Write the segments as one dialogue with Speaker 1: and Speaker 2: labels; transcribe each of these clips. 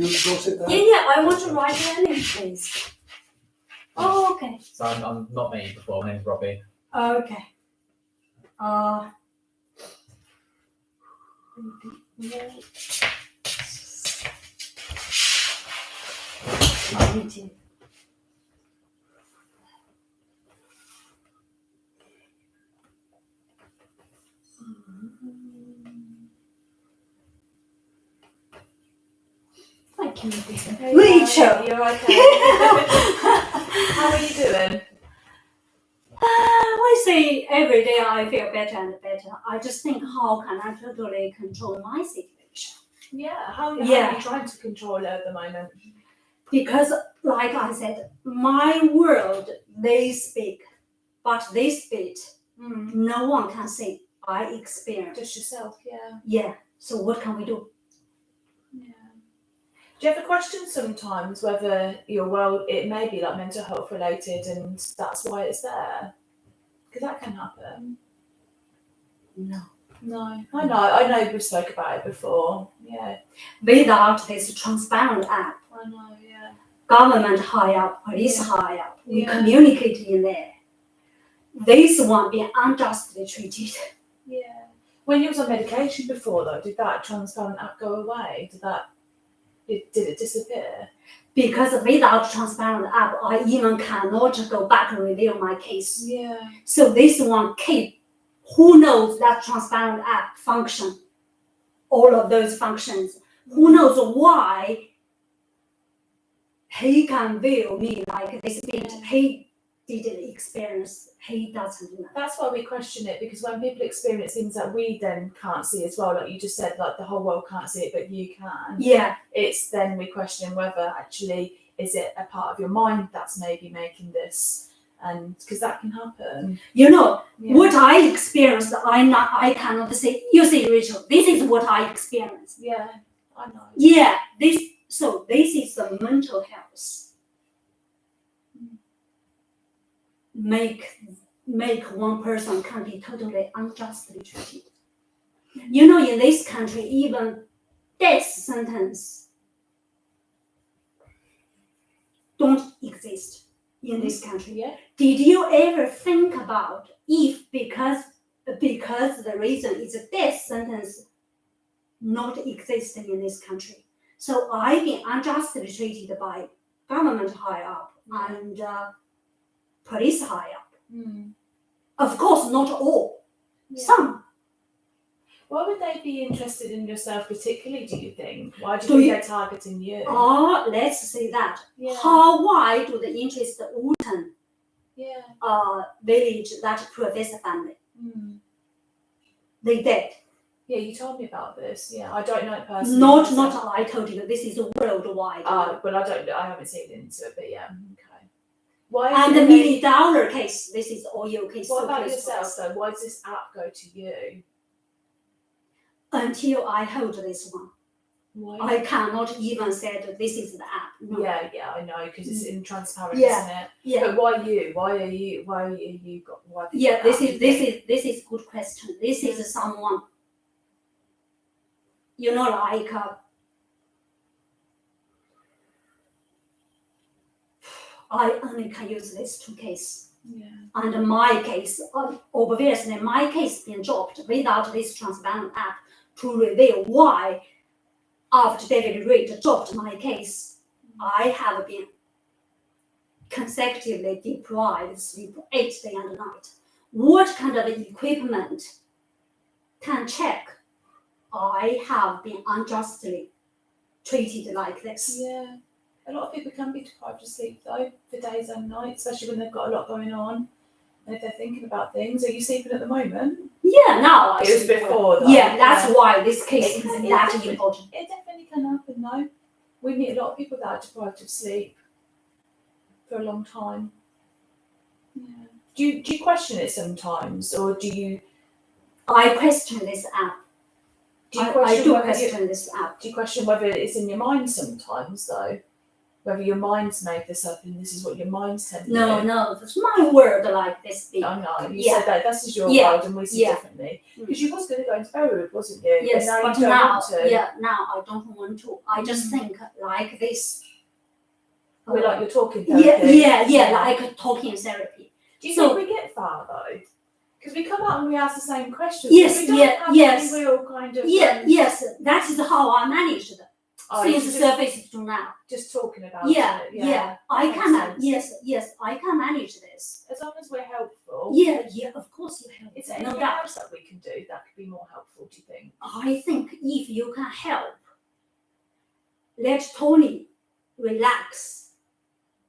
Speaker 1: You go sit down.
Speaker 2: Yeah, I want to write your name, please. Oh, okay.
Speaker 3: So I'm not me before. My name's Robbie.
Speaker 2: Okay. Thank you. Rachel.
Speaker 4: You're okay. How are you doing?
Speaker 2: I say every day I feel better and better. I just think, how can I totally control my situation?
Speaker 4: Yeah. How are
Speaker 2: Yeah.
Speaker 4: you trying to control it at the moment?
Speaker 2: Because, like I said, my world, they speak, but they speak. No one can say I experience.
Speaker 4: Just yourself, yeah.
Speaker 2: Yeah. So what can we do?
Speaker 4: Yeah. Do you ever question sometimes whether it may be like mental health related and that's why it's there? Because that can happen.
Speaker 2: No.
Speaker 4: No. I know we spoke about it before. Yeah.
Speaker 2: Without this transparent app,
Speaker 4: I know, yeah.
Speaker 2: government high up, police
Speaker 4: Yeah.
Speaker 2: high up, we
Speaker 4: Yeah.
Speaker 2: communicate in there. This one being unjustly treated.
Speaker 4: Yeah. When you was on medication before though, did that transparent app go away? Did it disappear?
Speaker 2: Because without transparent app, I even cannot go back and review my case.
Speaker 4: Yeah.
Speaker 2: So this one who knows that transparent app function, all of those functions, who knows why he can view me like this bit, he didn't experience, he doesn't know.
Speaker 4: That's why we question it, because when people experience things that we then can't see as well, like you just said, like the whole world can't see it, but you can.
Speaker 2: Yeah.
Speaker 4: It's then we question whether actually is it a part of your mind that's maybe making this, and because that can happen.
Speaker 2: You know,
Speaker 4: Yeah.
Speaker 2: what I experienced, I cannot say, you see, Rachel, this is what I experienced.
Speaker 4: Yeah, I know.
Speaker 2: Yeah, this is the mental health. Make one person can be totally unjustly treated. You know, in this country, even death sentence don't exist in this country.
Speaker 4: Yeah.
Speaker 2: Did you ever think about if because the reason is a death sentence not existing in this country? So I've been unjustly treated by government high up and police high up. Of course, not all.
Speaker 4: Yeah.
Speaker 2: Some.
Speaker 4: Why would they be interested in yourself particularly, do you think? Why do you
Speaker 2: Do
Speaker 4: think
Speaker 2: you-
Speaker 4: they're targeting you?
Speaker 2: Let's say that.
Speaker 4: Yeah.
Speaker 2: Why do the interest Wooten
Speaker 4: Yeah.
Speaker 2: village, that professor family? They did.
Speaker 4: Yeah, you told me about this. Yeah, I don't know it personally.
Speaker 2: Not I told you. This is worldwide.
Speaker 4: Well, I haven't seen into it, but yeah, okay. Why?
Speaker 2: And the $1 million case. This is all your case.
Speaker 4: What
Speaker 2: so
Speaker 4: about
Speaker 2: close to
Speaker 4: yourself
Speaker 2: us.
Speaker 4: though? Why does this app go to you?
Speaker 2: Until I hold this one,
Speaker 4: Why?
Speaker 2: I cannot even say that this is the app. No.
Speaker 4: Yeah, I know, because it's in transparent,
Speaker 2: Yeah.
Speaker 4: isn't it?
Speaker 2: Yeah.
Speaker 4: But why you? Why are you got? Why? have you
Speaker 2: Yeah.
Speaker 4: got
Speaker 2: This
Speaker 4: that?
Speaker 2: is good question. This is someone. You know, like. I only can use these two cases.
Speaker 4: Yeah.
Speaker 2: And my case, obviously, my case been dropped without this transparent app to reveal why, after David Reid dropped my case, I have been consecutively deprived sleep 8 days and night. What kind of equipment can check I have been unjustly treated like this?
Speaker 4: Yeah. A lot of people can be deprived of sleep though for days and nights, especially when they've got a lot going on and if they're thinking about things. Are you sleeping at the moment?
Speaker 2: Yeah, now I
Speaker 4: It was
Speaker 2: sleep.
Speaker 4: before though.
Speaker 2: Yeah, that's why this case
Speaker 4: It
Speaker 2: is
Speaker 4: can-
Speaker 2: that
Speaker 4: it-
Speaker 2: important.
Speaker 4: It definitely can happen though. We meet a lot of people that are deprived of sleep for a long time. Yeah. Do you question it sometimes, or do you?
Speaker 2: I question this app.
Speaker 4: Do you
Speaker 2: I
Speaker 4: question
Speaker 2: do
Speaker 4: whether
Speaker 2: question this app.
Speaker 4: Do you question whether it's in your mind sometimes though? whether your mind's made this up and this is what your mind's telling
Speaker 2: No,
Speaker 4: you.
Speaker 2: no, it's my word like this big.
Speaker 4: I know. You
Speaker 2: Yeah.
Speaker 4: said that this is your
Speaker 2: Yeah.
Speaker 4: world and we see
Speaker 2: Yeah.
Speaker 4: differently. Because you was going to go into Beirut, wasn't you?
Speaker 2: Yes,
Speaker 4: but now
Speaker 2: but
Speaker 4: you don't
Speaker 2: now,
Speaker 4: want to.
Speaker 2: yeah, now I don't want to. I just think like this.
Speaker 4: We're like you're talking
Speaker 2: Yeah,
Speaker 4: therapy.
Speaker 2: yeah, like talking therapy.
Speaker 4: Do you
Speaker 2: So-
Speaker 4: think we get far though? Because we come out and we ask the same questions.
Speaker 2: Yes,
Speaker 4: we don't
Speaker 2: yeah,
Speaker 4: have
Speaker 2: yes.
Speaker 4: any real kind of
Speaker 2: Yes, that is how I managed since
Speaker 4: just,
Speaker 2: surface to now.
Speaker 4: just talking about
Speaker 2: Yeah,
Speaker 4: it.
Speaker 2: yeah, I
Speaker 4: That
Speaker 2: can.
Speaker 4: makes sense.
Speaker 2: Yes, I can manage this.
Speaker 4: As long as we're helpful.
Speaker 2: Yeah, of course you help.
Speaker 4: Is there
Speaker 2: No
Speaker 4: anything
Speaker 2: doubt.
Speaker 4: else that we can do that could be more helpful? Do you think?
Speaker 2: I think if you can help, let Tony relax.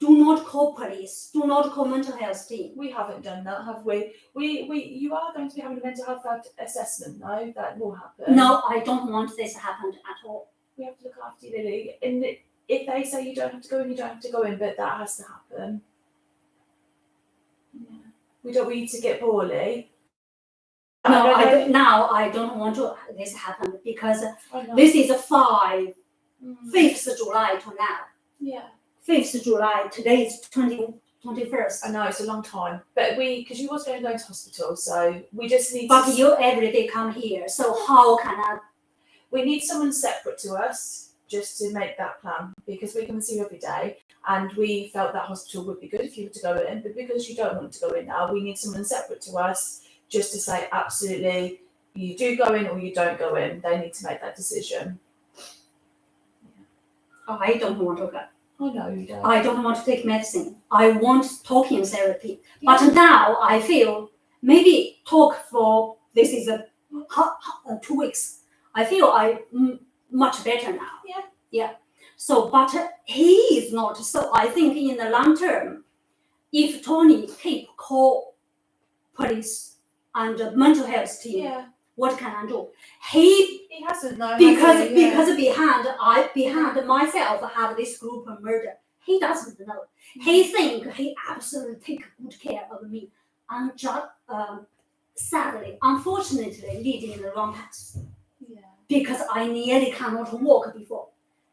Speaker 2: Do not call police. Do not call mental health team.
Speaker 4: We haven't done that, have we? You are going to be having a mental health assessment, no? That will happen.
Speaker 2: No, I don't want this to happen at all.
Speaker 4: We have to look after you, Lily. And if they say you don't have to go in, you don't have to go in, but that has to happen. Yeah. We don't want you to get poorly.
Speaker 2: No, I don't want this happen because
Speaker 4: I know.
Speaker 2: this is 5th
Speaker 4: Mm.
Speaker 2: July to now.
Speaker 4: Yeah.
Speaker 2: 5th July, today is 21st.
Speaker 4: I know it's a long time, but because you was going to go to hospital, so we just need.
Speaker 2: But you every day come here, so how can I?
Speaker 4: We need someone separate to us just to make that plan because we come and see you every day, and we felt that hospital would be good if you were to go in, but because you don't want to go in now, we need someone separate to us just to say absolutely you do go in or you don't go in. They need to make that decision.
Speaker 2: I don't want to go.
Speaker 4: I know you don't.
Speaker 2: I don't want to take medicine. I want talking therapy.
Speaker 4: Yeah.
Speaker 2: But now I feel maybe talk for this is 2 weeks. I feel much better now.
Speaker 4: Yeah.
Speaker 2: Yeah. So, but he is not. So I think in the long term, if Tony keep call police and mental health team,
Speaker 4: Yeah.
Speaker 2: what can I do? He
Speaker 4: hasn't known
Speaker 2: because behind myself have this group of murder. He doesn't know. He think he absolutely take good care of me. And just sadly, unfortunately, leading in the wrong path.
Speaker 4: Yeah.
Speaker 2: Because I nearly cannot walk before.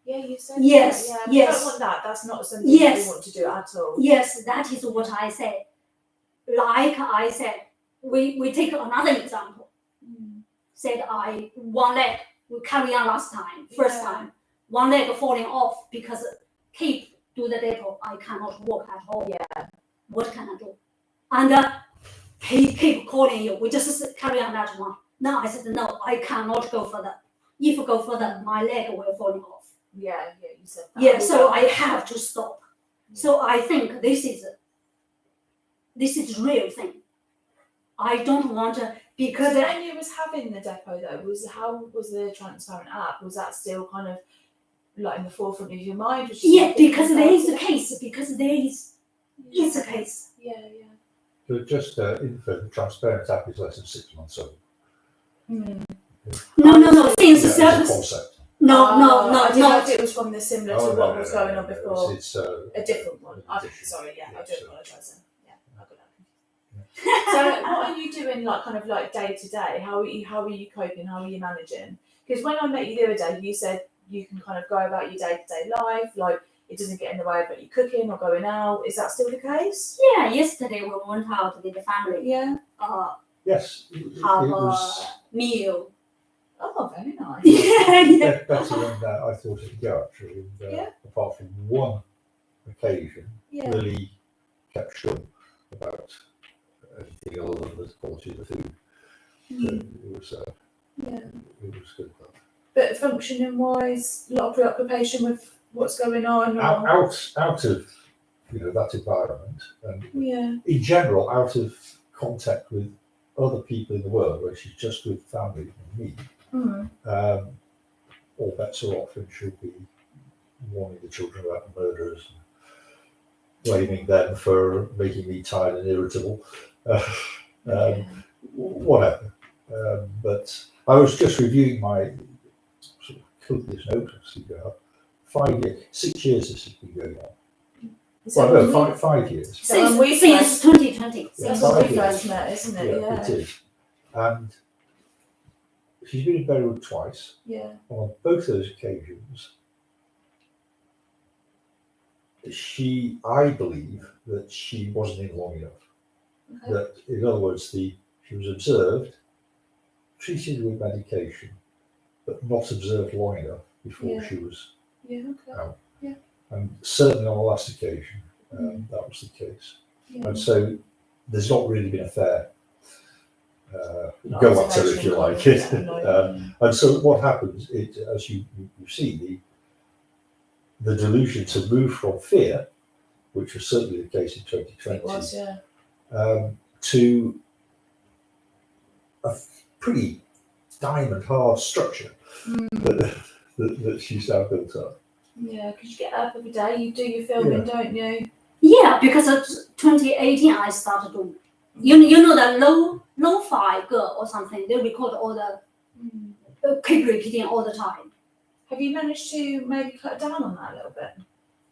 Speaker 4: Yeah, you said
Speaker 2: Yes,
Speaker 4: that. Yeah.
Speaker 2: yes.
Speaker 4: We don't want that. That's not something
Speaker 2: Yes.
Speaker 4: that we want to do at all.
Speaker 2: Yes, that is what I said. Like I said, we take another example. Said one leg we carry on last time, first
Speaker 4: Yeah.
Speaker 2: time, one leg falling off because keep do the depot. I cannot walk at all.
Speaker 4: Yeah.
Speaker 2: What can I do? And he keep calling you. We just carry on that one. No, I said no. I cannot go further. If I go further, my leg will falling off.
Speaker 4: Yeah, you said that.
Speaker 2: Yeah,
Speaker 4: We
Speaker 2: so
Speaker 4: don't-
Speaker 2: I have to stop. So I think this is real thing. I don't want to because
Speaker 4: when you was having the depot though, how was the transparent app? Was that still kind of like in the forefront of your mind? Was you
Speaker 2: yeah,
Speaker 4: thinking
Speaker 2: because
Speaker 4: about
Speaker 2: there is a
Speaker 4: it?
Speaker 2: case. Because there is it's a case.
Speaker 4: Yeah.
Speaker 1: But just info, the transparent app is less than 6 months old.
Speaker 2: No. Since
Speaker 1: Yeah, as a
Speaker 2: surface.
Speaker 1: concept.
Speaker 2: No,
Speaker 4: I didn't know
Speaker 2: no.
Speaker 4: if it was from the similar to what was going on before.
Speaker 1: It's
Speaker 4: A different one.
Speaker 1: a different-
Speaker 4: Sorry, yeah, I
Speaker 1: yeah,
Speaker 4: do
Speaker 1: so-
Speaker 4: apologise then. Yeah, I got that. So what are you doing like kind of like day to day? How are you coping? How are you managing? Because when I met you the other day, you said you can kind of go about your day to day life, like it doesn't get in the way of you cooking or going out. Is that still the case?
Speaker 2: Yeah, yesterday we went out with the family.
Speaker 4: Yeah.
Speaker 1: Yes, it
Speaker 2: Have
Speaker 1: was
Speaker 2: a meal.
Speaker 4: Oh, very nice.
Speaker 2: Yeah.
Speaker 1: better than I thought it would go actually. And,
Speaker 4: Yeah.
Speaker 1: Apart from one occasion,
Speaker 4: Yeah.
Speaker 1: Lily kept short about anything other than the quality of the food. So
Speaker 4: Yeah.
Speaker 1: it was good.
Speaker 4: But functioning wise, a lot of preoccupation with what's going on. Or...
Speaker 1: Out of that environment, and
Speaker 4: Yeah.
Speaker 1: in general, out of contact with other people in the world, where she's just with family and me, all bets are off, and she'll be warning the children about the murderers and blaming them for making me tired and irritable, whatever. But I was just reviewing my sort of copious notes. 6 years this has been going on. Well, no, 5 years.
Speaker 4: So when we
Speaker 2: Since 2020.
Speaker 1: Yeah,
Speaker 4: That's when we
Speaker 1: 5 years.
Speaker 4: first met, isn't it?
Speaker 1: It is. And she's been in Beirut twice.
Speaker 4: Yeah.
Speaker 1: On both those occasions, I believe that she wasn't in long enough.
Speaker 4: Okay.
Speaker 1: That, in other words, she was observed, treated with medication, but not observed long enough before
Speaker 4: Yeah.
Speaker 1: she was
Speaker 4: Yeah. Okay.
Speaker 1: out.
Speaker 4: Yeah.
Speaker 1: And certainly on the last occasion, that was the case.
Speaker 4: Yeah.
Speaker 1: And so there's not really been a fair go at her, if you like. And so what happens, as you see, the delusion to move from fear, which was certainly the case in 2020,
Speaker 4: It was, yeah.
Speaker 1: to a pretty diamond hard structure that she's now built up.
Speaker 4: Yeah, because you get up every day, you do your filming, don't you?
Speaker 2: Yeah, because of 2018, I started to, you know the lo-fi girl or something. They record all the keep repeating all the time.
Speaker 4: Have you managed to maybe cut down on that a little bit?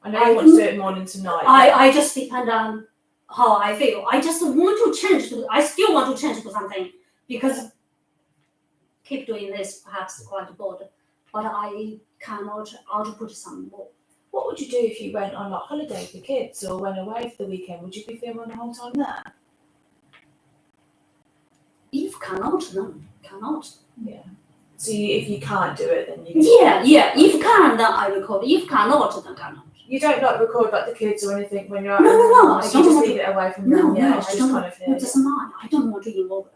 Speaker 4: I know
Speaker 2: I
Speaker 4: you want to do it morning to night.
Speaker 2: I just depend on how I feel. I just want to change. I still want to change to something because keep doing this perhaps quite bored, but I cannot output some more.
Speaker 4: What would you do if you went on like holiday with the kids or went away for the weekend? Would you be filming the whole time there?
Speaker 2: If cannot, then cannot.
Speaker 4: Yeah. So if you can't do it, then you
Speaker 2: Yeah. If can, then I record. If cannot, then cannot.
Speaker 4: You don't like record like the kids or anything when you're out.
Speaker 2: No,
Speaker 4: I
Speaker 2: I
Speaker 4: don't
Speaker 2: don't
Speaker 4: just
Speaker 2: want
Speaker 4: leave it away from
Speaker 2: No,
Speaker 4: them. Yeah,
Speaker 2: no,
Speaker 4: it's
Speaker 2: I
Speaker 4: just
Speaker 2: don't.
Speaker 4: kind of here.
Speaker 2: It's mine. I don't want to involve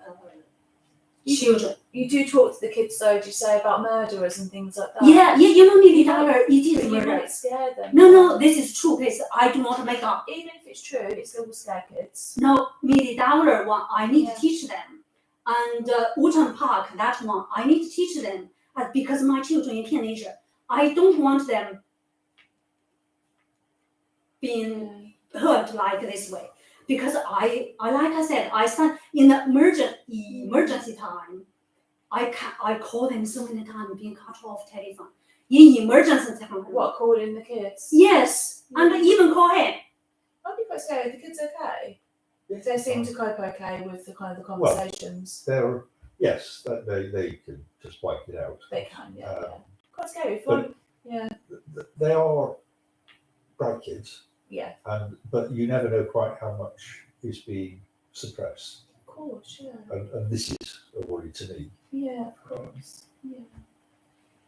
Speaker 2: children.
Speaker 4: You do talk to the kids though, do you say about murderers and things like that?
Speaker 2: Yeah. You know, maybe it is
Speaker 4: But you
Speaker 2: murder.
Speaker 4: might scare them.
Speaker 2: No, this is true case. I do not make up.
Speaker 4: Even if it's true, it still will scare kids.
Speaker 2: No, maybe dollar one, I need
Speaker 4: Yeah.
Speaker 2: to teach them. And Wootton Park, that one, I need to teach them. Because my children in teenager, I don't want them being hurt like this way. Because I like I said, I stand in the emergency time. I call them so many times being cut off telephone. In emergency time.
Speaker 4: What, calling the kids?
Speaker 2: Yes, and even call him.
Speaker 4: I'd be quite scared. Are the kids okay? They seem to cope okay with the kind of the
Speaker 1: Well,
Speaker 4: conversations.
Speaker 1: Yes, they can just wipe it out.
Speaker 4: They can, yeah. Quite scary.
Speaker 1: but-
Speaker 4: Yeah.
Speaker 1: They are bright kids,
Speaker 4: Yeah.
Speaker 1: but you never know quite how much is being suppressed.
Speaker 4: Of course, yeah.
Speaker 1: And this is a worry to me.
Speaker 4: Yeah, of course. Yeah.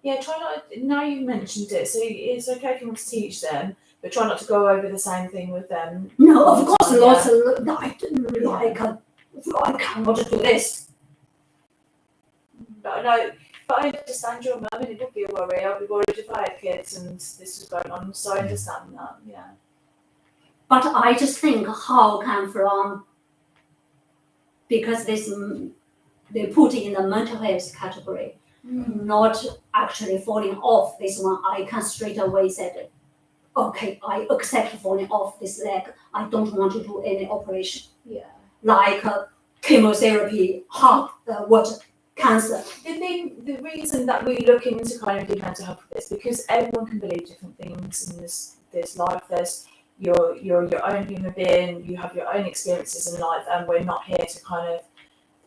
Speaker 4: Yeah, try not. Now you've mentioned it, so it's okay if you want to teach them, but try not to go over the same thing with them.
Speaker 2: No, of course,
Speaker 4: Yeah.
Speaker 2: lots of I cannot do this.
Speaker 4: But I understand your mum, and it would be a worry. I'd be worried if I had kids and this was going on, so I understand that. Yeah.
Speaker 2: But I just think how come from because this they put in the mental health category, not actually falling off this one. I can straight away said, okay, I accept falling off this leg. I don't want to do any operation.
Speaker 4: Yeah.
Speaker 2: Like chemotherapy, heart, cancer.
Speaker 4: The reason that we look into kind of mental health is because everyone can believe different things in this life. There's you're your own human being, you have your own experiences in life, and we're not here to kind of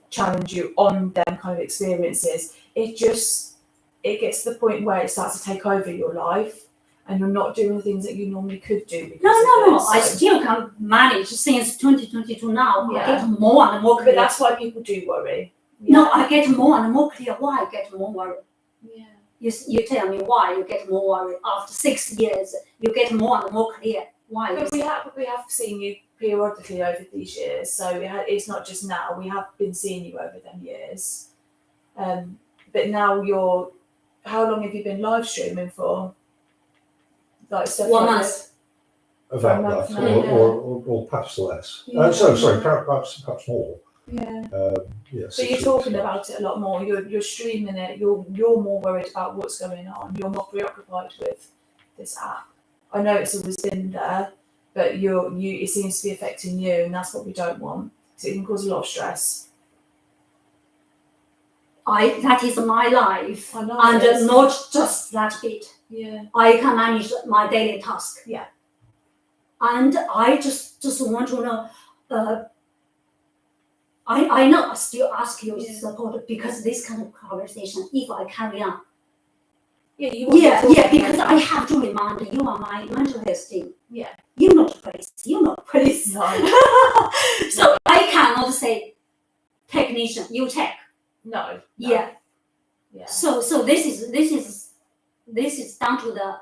Speaker 4: challenge you on them kind of experiences. It gets to the point where it starts to take over your life and you're not doing the things that you normally could do.
Speaker 2: No, I still can manage since 2022 now.
Speaker 4: Yeah.
Speaker 2: I get more and more
Speaker 4: But
Speaker 2: clear.
Speaker 4: that's why people do worry.
Speaker 2: No, I get more and more clear. Why I get more worried?
Speaker 4: Yeah.
Speaker 2: You tell me why you get more worried after 6 years. You get more and more clear. Why?
Speaker 4: But we have seen you periodically over these years, so it's not just now. We have been seeing you over them years. But now how long have you been live streaming for? Like stuff
Speaker 2: 1
Speaker 4: like
Speaker 2: month.
Speaker 4: this?
Speaker 1: About
Speaker 4: For a month
Speaker 1: that,
Speaker 4: now, yeah.
Speaker 1: or perhaps less.
Speaker 4: Yeah.
Speaker 1: Sorry, perhaps more.
Speaker 4: Yeah.
Speaker 1: Yeah.
Speaker 4: So you're talking about it a lot more. You're streaming it. You're more worried about what's going on. You're more preoccupied with this app. I know it's always been there, but it seems to be affecting you, and that's what we don't want. So it can cause a lot of stress.
Speaker 2: That is my life,
Speaker 4: I know.
Speaker 2: and not just that bit.
Speaker 4: Yeah.
Speaker 2: I can manage my daily task.
Speaker 4: Yeah.
Speaker 2: And I just want to know. I know I still ask your
Speaker 4: Yeah.
Speaker 2: support because this kind of conversation, if I carry on,
Speaker 4: Yeah, you want to talk
Speaker 2: because
Speaker 4: about
Speaker 2: I have to remind you are my mental health team.
Speaker 4: Yeah.
Speaker 2: You're not police. You're not police.
Speaker 4: No.
Speaker 2: So I cannot say technician. You check.
Speaker 4: No.
Speaker 2: Yeah.
Speaker 4: Yeah.
Speaker 2: So this is down to the,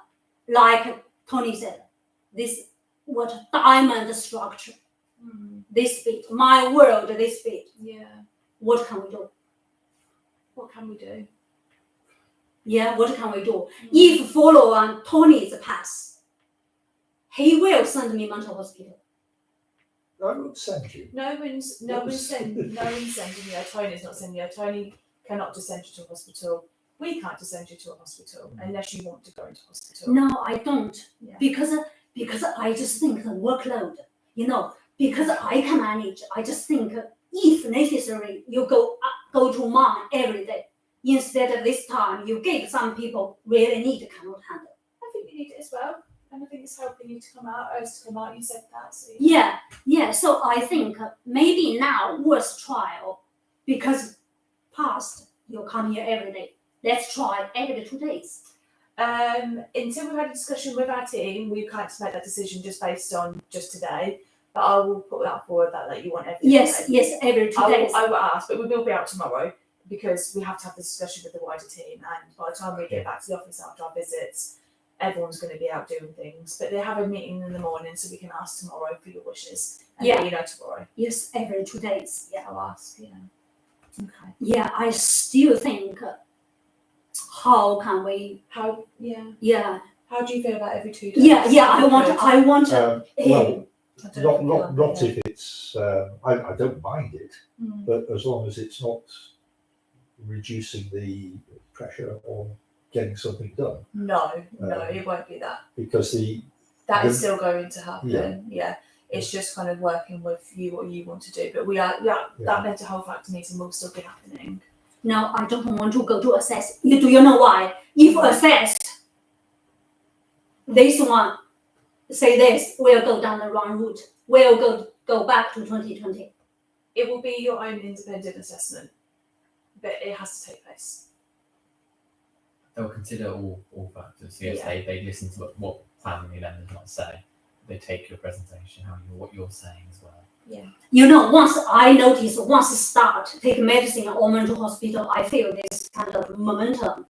Speaker 2: like Tony said, this what diamond structure. This bit, my world, this bit.
Speaker 4: Yeah.
Speaker 2: What can we do?
Speaker 4: What can we do?
Speaker 2: Yeah, what can we do? If follow on Tony's path, he will send me mental hospital.
Speaker 1: I would send you.
Speaker 4: No one's sending you. Tony's not sending you. Tony cannot just send you to a hospital. We can't just send you to a hospital unless you want to go into hospital.
Speaker 2: No, I don't.
Speaker 4: Yeah.
Speaker 2: Because I just think the workload, because I can manage. I just think if necessary, you go to mom every day. Instead of this time, you give some people really need cannot handle.
Speaker 4: I think you need it as well. And I think it's helping you to come out. You said that. So
Speaker 2: Yeah. So I think maybe now worth trial, because past you come here every day. Let's try every 2 days.
Speaker 4: Until we've had a discussion with our team, we can't make that decision just based on just today. But I will put that forward that you want every day.
Speaker 2: Yes, every 2 days.
Speaker 4: I will ask, but we will be out tomorrow because we have to have this discussion with the wider team. And by the time we get back to the office after our visits, everyone's going to be out doing things. But they have a meeting in the morning, so we can ask tomorrow for your wishes. And let you know tomorrow.
Speaker 2: Yes, every 2 days. Yeah.
Speaker 4: I'll ask. Yeah. Okay.
Speaker 2: Yeah, I still think. How can we?
Speaker 4: Yeah. How do you feel about every 2 days?
Speaker 2: Yeah. I want.
Speaker 1: Well, not if it's. I don't mind it, but as long as it's not reducing the pressure on getting something done.
Speaker 4: No, it won't be that.
Speaker 1: Because
Speaker 4: that is still going to happen. Yeah. It's just kind of working with you what you want to do. But that mental health factor meeting will still be happening.
Speaker 2: No, I don't want to go to assess. Do you know why? If assessed, this one say this, we'll go down the wrong route. We'll go back to 2020.
Speaker 4: It will be your own independent assessment, but it has to take place.
Speaker 3: They'll consider all factors. Yes, they listen to what family members might say. They take your presentation, what you're saying as well.
Speaker 4: Yeah.
Speaker 2: Once I notice, once start take medicine or mental hospital, I feel this kind of momentum.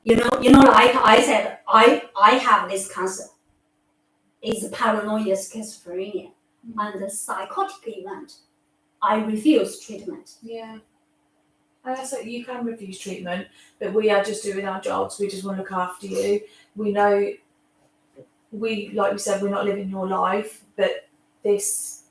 Speaker 2: Like I said, I have this cancer. It's paranoia schizophrenia and the psychotic event. I refuse treatment.
Speaker 4: Yeah. And so you can refuse treatment, but we are just doing our jobs. We just want to look after you. We know, like you said, we're not living your life, but this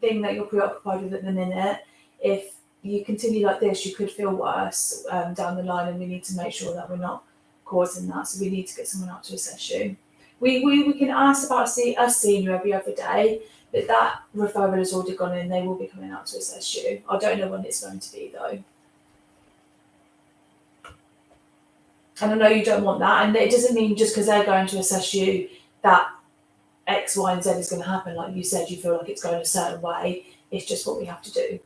Speaker 4: thing that you're preoccupied with at the minute, if you continue like this, you could feel worse down the line, and we need to make sure that we're not causing that. So we need to get someone out to assess you. We can ask about us seeing you every other day, but that referral has already gone in. They will be coming out to assess you. I don't know when it's going to be though. And I know you don't want that, and it doesn't mean just because they're going to assess you that X, Y, and Z is going to happen. Like you said, you feel like it's going a certain way. It's just what we have to do.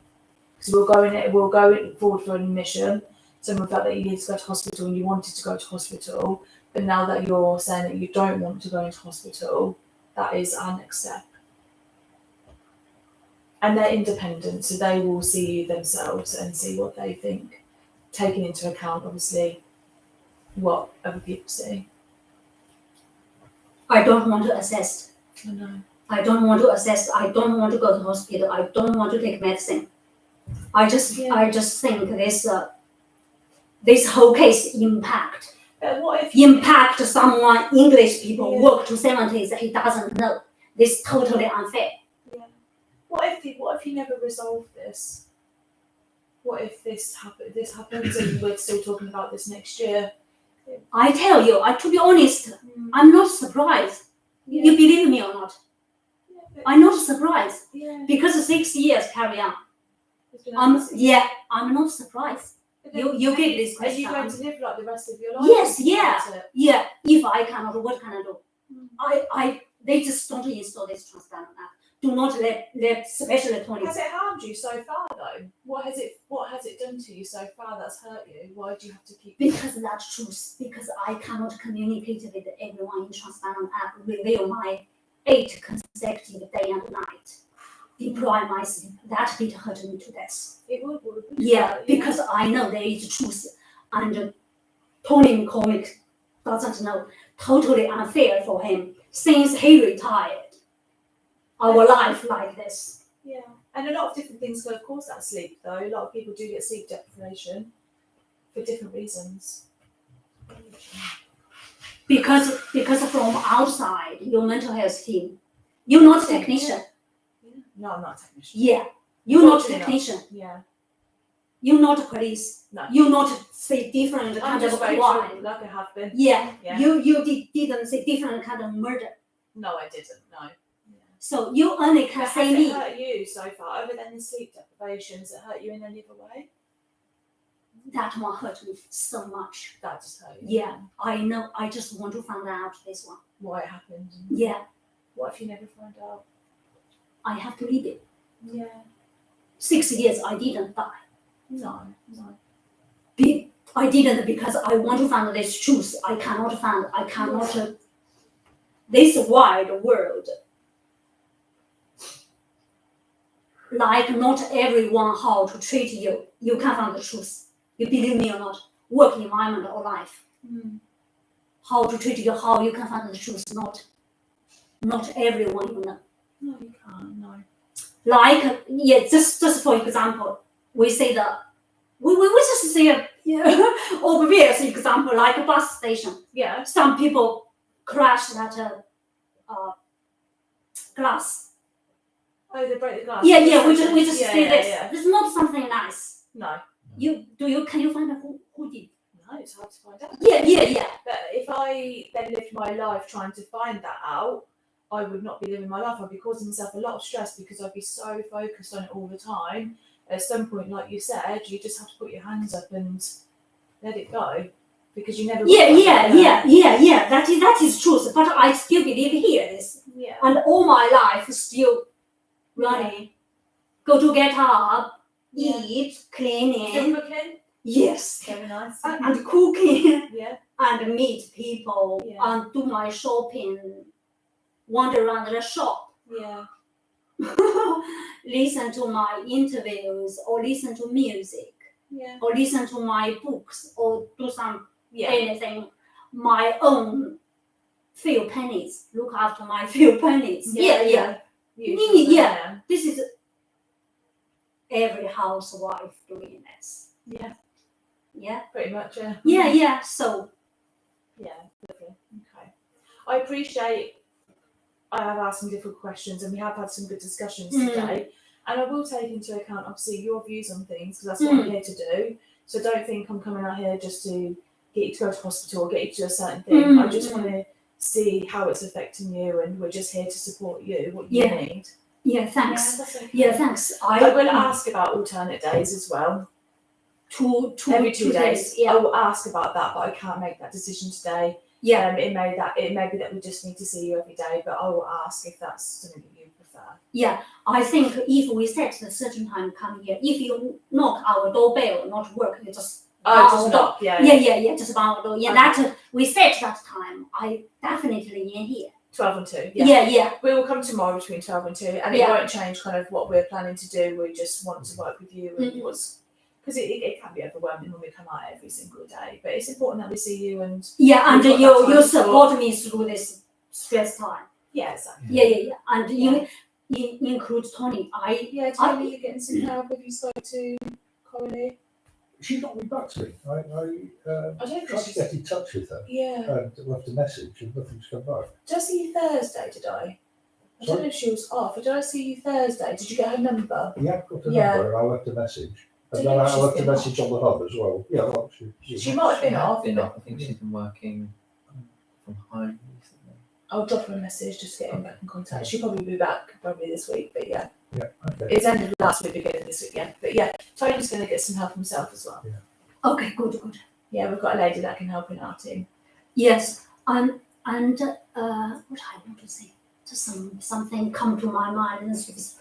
Speaker 4: Because we'll go forward for an admission. Someone felt that you needed to go to hospital and you wanted to go to hospital, but now that you're saying that you don't want to go into hospital, that is our next step. And they're independent, so they will see you themselves and see what they think, taking into account, obviously, what other people see.
Speaker 2: I don't want to assess.
Speaker 4: I know.
Speaker 2: I don't want to assess. I don't want to go to hospital. I don't want to take medicine. I just think this whole case impact someone. English people work to 70s. He doesn't know. This is totally unfair.
Speaker 4: Yeah. What if you never resolve this? What if this happens and we're still talking about this next year?
Speaker 2: I tell you, to be honest, I'm not surprised.
Speaker 4: Yeah.
Speaker 2: You believe me or not?
Speaker 4: Yeah,
Speaker 2: I'm not surprised because 6 years carry on. I'm not surprised. You get this question.
Speaker 4: Are you going to live like the rest of your life?
Speaker 2: Yes, If I cannot, what can I do? They just don't install this transparent app. do not let especially Tony.
Speaker 4: Has it harmed you so far though? What has it done to you so far that's hurt you? Why do you have to keep?
Speaker 2: Because that's truth. Because I cannot communicate with everyone in transparent app, reveal my 8 consecutive day and night, deprive my sleep. That bit hurt me to death.
Speaker 4: It would.
Speaker 2: Yeah, because I know there is truth, and Tony McCormick doesn't know. Totally unfair for him since he retired. Our life like this.
Speaker 4: Yeah, and a lot of different things can cause that sleep though. A lot of people do get sleep deprivation for different reasons.
Speaker 2: Because from outside, your mental health team, you're not a technician.
Speaker 4: No, I'm not a technician.
Speaker 2: Yeah, you're not a
Speaker 4: Fortunately not.
Speaker 2: technician.
Speaker 4: Yeah.
Speaker 2: You're not a police.
Speaker 4: No.
Speaker 2: You not say different
Speaker 4: I'm
Speaker 2: kind of
Speaker 4: just very
Speaker 2: crime.
Speaker 4: true, like I have been.
Speaker 2: Yeah,
Speaker 4: Yeah.
Speaker 2: you didn't say different kind of murder.
Speaker 4: No, I didn't. No.
Speaker 2: So you only can
Speaker 4: But
Speaker 2: say
Speaker 4: has
Speaker 2: me.
Speaker 4: it hurt you so far, other than the sleep deprivations? It hurt you in any other way?
Speaker 2: That one hurt me so much.
Speaker 4: That just hurt you.
Speaker 2: Yeah, I know. I just want to find out this one.
Speaker 4: Why it happened?
Speaker 2: Yeah,
Speaker 4: What if you never find out?
Speaker 2: I have to leave it.
Speaker 4: Yeah.
Speaker 2: 6 years, I didn't die.
Speaker 4: No.
Speaker 2: I didn't because I want to find this truth. I cannot. This wide world. Like not everyone how to treat you. You can find the truth. You believe me or not? Work environment or life. How to treat you, how you can find the truth. Not everyone you know.
Speaker 4: No, you can't. No.
Speaker 2: Like just for example, we say that we just say a obvious example like a bus station.
Speaker 4: Yeah.
Speaker 2: Some people crash that glass.
Speaker 4: Oh, they break the glass.
Speaker 2: Yeah. We just say this.
Speaker 4: Yeah.
Speaker 2: It's not something nice.
Speaker 4: No.
Speaker 2: Can you find out who did?
Speaker 4: No, it's hard to find out.
Speaker 2: Yeah.
Speaker 4: But if I then lived my life trying to find that out, I would not be living my life. I'd be causing myself a lot of stress because I'd be so focused on it all the time. At some point, like you said, you just have to put your hands up and let it go because you never.
Speaker 2: Yeah. That is truth. But I still believe here this,
Speaker 4: Yeah.
Speaker 2: and all my life still running. Go to get up, eat,
Speaker 4: Still
Speaker 2: cleaning.
Speaker 4: cooking.
Speaker 2: Yes.
Speaker 4: Very nice.
Speaker 2: And cooking
Speaker 4: Yeah.
Speaker 2: and meet people
Speaker 4: Yeah.
Speaker 2: and do my shopping, wander around the shop,
Speaker 4: Yeah.
Speaker 2: listen to my interviews or listen to music
Speaker 4: Yeah.
Speaker 2: or listen to my books or do some
Speaker 4: Yeah.
Speaker 2: anything, my own few pennies, look after my few pennies. Yeah.
Speaker 4: Usually,
Speaker 2: Yeah. This is every housewife doing this.
Speaker 4: Yeah.
Speaker 2: Yeah.
Speaker 4: Pretty much. Yeah.
Speaker 2: Yeah. So
Speaker 4: Yeah, lovely. Okay. I appreciate I have asked some difficult questions and we have had some good discussions today. And I will take into account, obviously, your views on things because that's what I'm here to do. So don't think I'm coming out here just to get you to go to hospital or get you to do a certain thing. I just want to see how it's affecting you and we're just here to support you, what you need.
Speaker 2: yeah, thanks.
Speaker 4: That's okay.
Speaker 2: Yeah, thanks.
Speaker 4: I will ask about alternate days as well. Every 2 days.
Speaker 2: Yeah.
Speaker 4: I will ask about that, but I can't make that decision today.
Speaker 2: Yeah.
Speaker 4: It may be that we just need to see you every day, but I will ask if that's something that you prefer.
Speaker 2: Yeah, I think if we set a certain time come here, if you knock our doorbell not work, you just
Speaker 4: Just not. Yeah.
Speaker 2: just bang our door. Yeah,
Speaker 4: Okay.
Speaker 2: that we set that time. I definitely in here.
Speaker 4: 12 and 2.
Speaker 2: Yeah.
Speaker 4: We will come tomorrow between 12 and 2, and it
Speaker 2: Yeah.
Speaker 4: won't change kind of what we're planning to do. We just want to work with you and because it can be overwhelming when we come out every single day. But it's important that we see you and
Speaker 2: Yeah, and
Speaker 4: We've got that time
Speaker 2: you
Speaker 4: to
Speaker 2: support me through this stress time.
Speaker 4: yeah, exactly.
Speaker 2: Yeah. And you include Tony.
Speaker 4: Yeah, Tony, you're getting some help. Have you spoke to Coralie?
Speaker 1: She's not been back to me. I
Speaker 4: I don't think
Speaker 1: tried to
Speaker 4: she's.
Speaker 1: get in touch with her
Speaker 4: Yeah.
Speaker 1: and left a message and nothing's come back.
Speaker 4: Did I see you Thursday, did I? I don't know if she was off. Or did I see you Thursday? Did you get her number?
Speaker 1: Yeah, got a
Speaker 4: Yeah.
Speaker 1: number and I left a message. And
Speaker 4: Don't
Speaker 1: then
Speaker 4: know
Speaker 1: I
Speaker 4: if she's
Speaker 1: left a
Speaker 4: been
Speaker 1: message on the hub as well. Yeah, well,
Speaker 4: She might have been off.
Speaker 3: I think she's been working from home recently.
Speaker 4: I'll drop her a message just to get him back in contact. She'll probably be back this week, but yeah.
Speaker 1: Yeah, okay.
Speaker 4: It's ended last week, beginning of this week, yeah. But yeah, Tony's going to get some help himself as well.
Speaker 2: Okay, good.
Speaker 4: Yeah, we've got a lady that can help in our team.
Speaker 2: Yes, and what I want to say, something come to my mind. And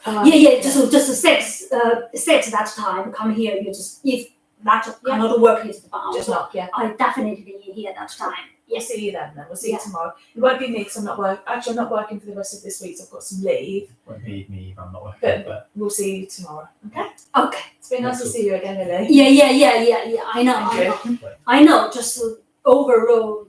Speaker 4: Uh,
Speaker 2: just set that time. Come here. You just if that cannot work is bound.
Speaker 4: Just not, yeah.
Speaker 2: I definitely here that time.
Speaker 4: We'll
Speaker 2: Yes.
Speaker 4: see you then. We'll see you
Speaker 2: Yeah.
Speaker 4: tomorrow. It won't be me because I'm not working. Actually, I'm not working for the rest of this week, so I've got some leave.
Speaker 3: Won't be me if I'm not working,
Speaker 4: But-
Speaker 3: but
Speaker 4: We'll see you tomorrow. Okay.
Speaker 2: Okay.
Speaker 4: It's been nice to see you again, Lily.
Speaker 2: Yeah. I know.
Speaker 4: Thank you.
Speaker 2: I know. Just overall,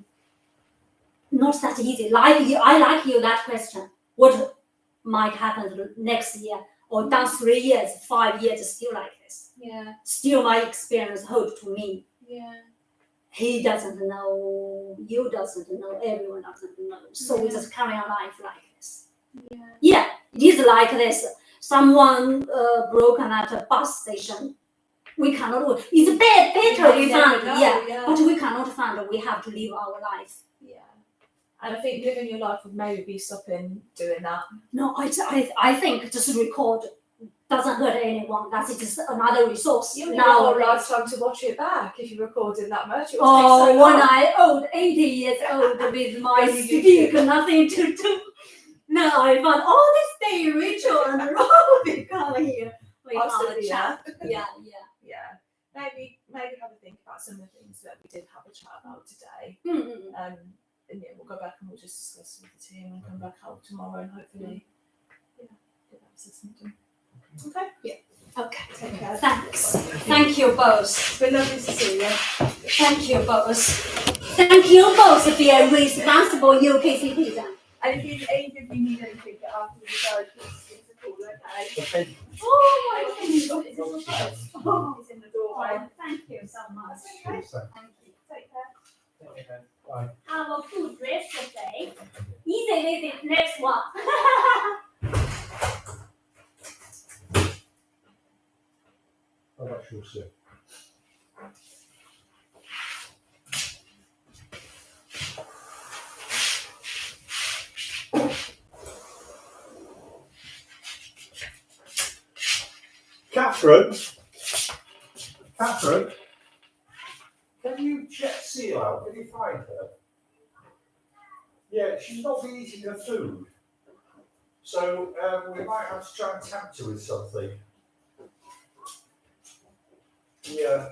Speaker 2: not that easy. Like you, I like you that question. What might happen next year or down 3 years, 5 years, still like this?
Speaker 4: Yeah.
Speaker 2: Still, my experience hold to me.
Speaker 4: Yeah.
Speaker 2: He doesn't know. You doesn't know. Everyone doesn't know. So we just carry our life like this.
Speaker 4: Yeah.
Speaker 2: Yeah, it is like this. Someone broken at a bus station. We cannot. It's better we
Speaker 4: never
Speaker 2: find.
Speaker 4: know,
Speaker 2: Yeah, but we cannot find. We have to live our life.
Speaker 4: Yeah. And I think living your life would maybe be stopping doing that.
Speaker 2: No, I think just record doesn't hurt anyone. That's just another resource.
Speaker 4: You need a whole
Speaker 2: Nowadays.
Speaker 4: lifetime to watch it back if you're recording that much. It will
Speaker 2: Oh,
Speaker 4: take so
Speaker 2: when
Speaker 4: long.
Speaker 2: I old 80 years old with my
Speaker 4: Then you
Speaker 2: speak,
Speaker 4: do.
Speaker 2: nothing to do. Now I found all this day Rachel and Robin come here. We
Speaker 4: I'm
Speaker 2: have
Speaker 4: still
Speaker 2: a
Speaker 4: here.
Speaker 2: chat. Yeah.
Speaker 4: Yeah. Maybe have a think about some of the things that we did have a chat about today.
Speaker 2: Mm-mm.
Speaker 4: And yeah, we'll go back and we'll just discuss with the team and come back out tomorrow and hopefully get that assessment done. Okay.
Speaker 2: Okay.
Speaker 4: Take care.
Speaker 2: Thanks. Thank you both.
Speaker 4: It's been lovely to see you.
Speaker 2: Thank you both. Thank you both for being responsible UK citizen.
Speaker 4: And if you need anything after the show, please give us a call, okay?
Speaker 1: Okay.
Speaker 2: Oh my goodness.
Speaker 4: It's in the doorway.
Speaker 2: Oh, thank you so much.
Speaker 4: Okay.
Speaker 1: So,
Speaker 2: Thank you.
Speaker 4: Take care.
Speaker 1: bye.
Speaker 2: Have a good rest of the day. Easy visit next one.
Speaker 1: I'm not sure, sir. Catherine, can you check Seal out? Can you find her? Yeah, she's not been eating her food, so we might have to try and tempt her with something. Yeah.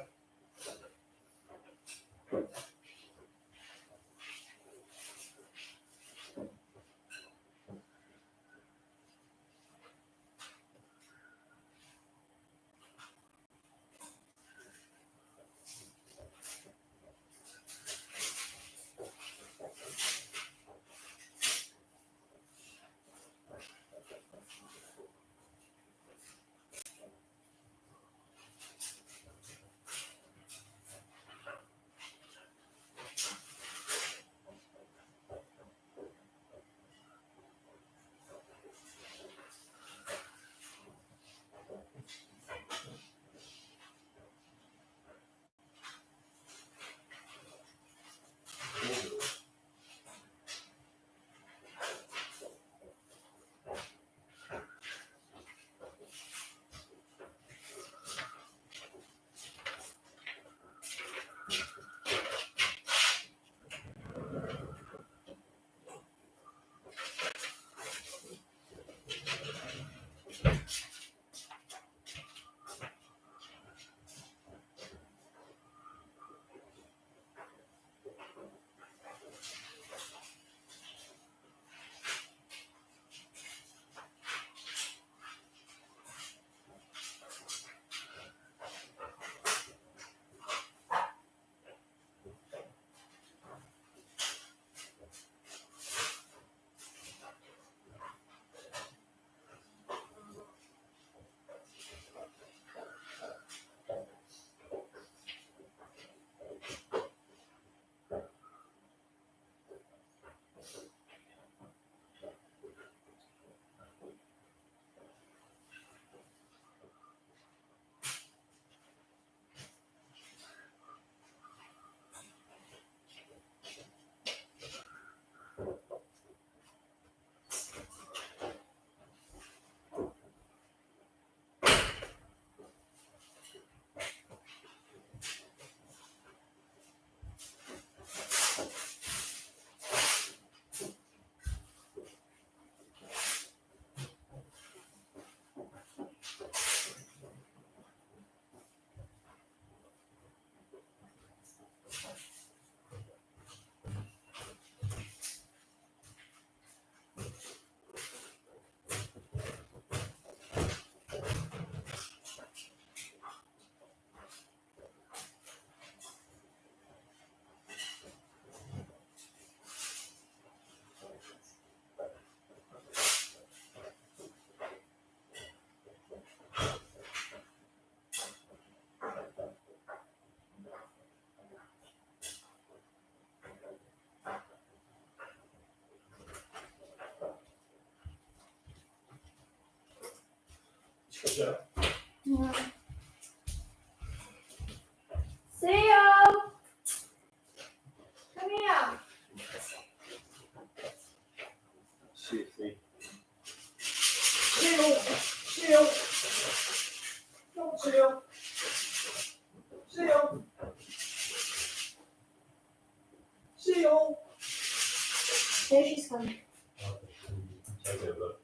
Speaker 2: Yeah.
Speaker 4: Theo! Come here.
Speaker 1: See if they.
Speaker 2: Seal. Don't seal. Seal. There she's coming.
Speaker 1: Okay, look.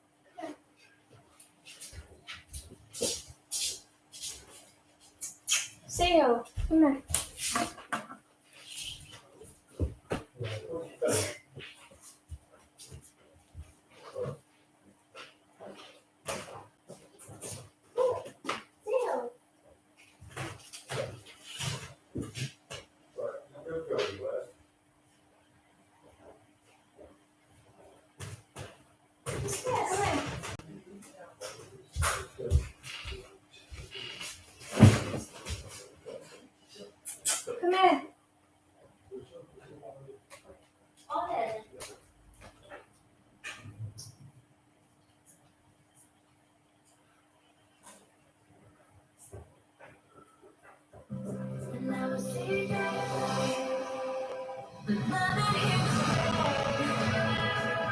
Speaker 2: Seal, come here. Seal. Come here.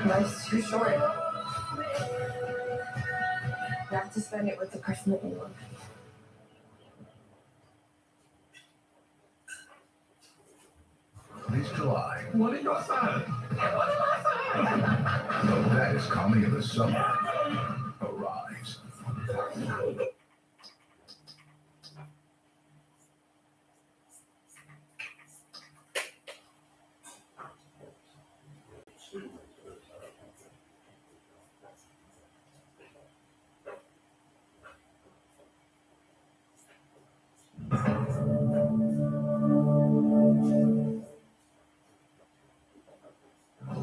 Speaker 5: Life's too short. You have to spend it with the person that you love.
Speaker 6: This July. What did you say? The baddest comedy of the summer arrives.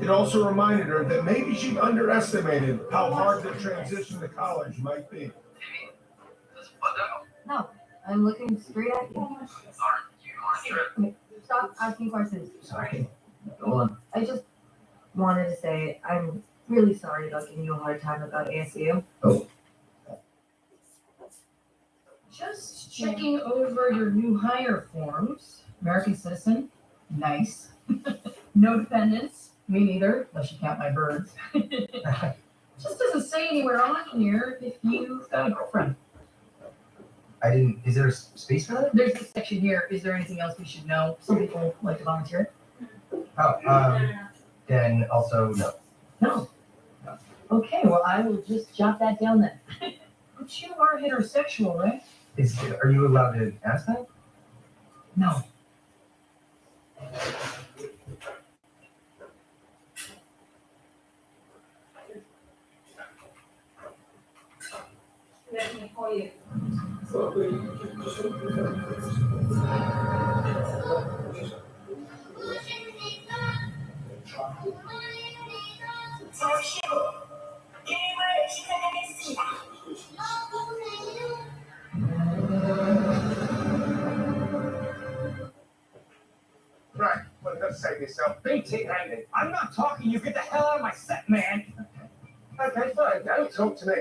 Speaker 6: It also reminded her that maybe she underestimated how hard the transition to college might be.
Speaker 5: No, I'm looking straight at you. Stop asking questions.
Speaker 3: Sorry. Go on.
Speaker 5: I just wanted to say I'm really sorry about giving you a hard time about ASU.
Speaker 3: Oh.
Speaker 7: Just checking over your new hire forms. American citizen, nice. No dependents, me neither, unless you count my birds. Just doesn't say anywhere on here if you've got a girlfriend.
Speaker 8: I didn't. Is there a space for that?
Speaker 7: There's this section here. Is there anything else we should know? Some people like to volunteer.
Speaker 8: Oh, then also no.
Speaker 7: No. Okay, well, I will just jot that down then. But you are heterosexual, right?
Speaker 8: Are you allowed to ask that?
Speaker 7: No.
Speaker 4: Let me call you.
Speaker 6: Right, but just save yourself. BT-handed. I'm not talking. You get the hell out of my set, man. Okay, fine. Don't talk to me.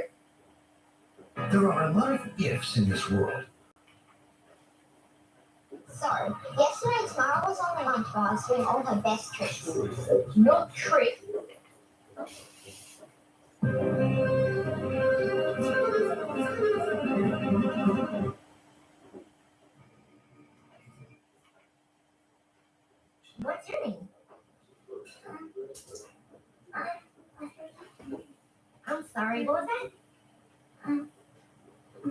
Speaker 6: There are a lot of ifs in this world.
Speaker 9: So, yesterday Tara was on the lunch bars doing all her best tricks.
Speaker 7: Not trick.
Speaker 9: What's your name? I'm sorry, what was that?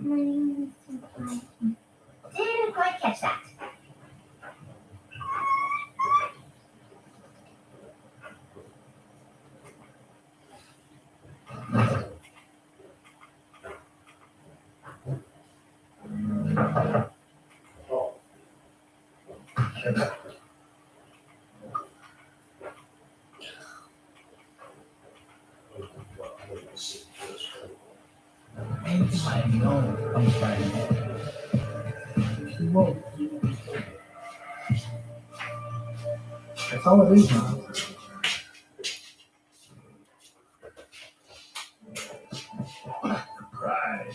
Speaker 9: Didn't quite catch that.
Speaker 8: Anything I know comes by Whoa. That's all it is now. Right.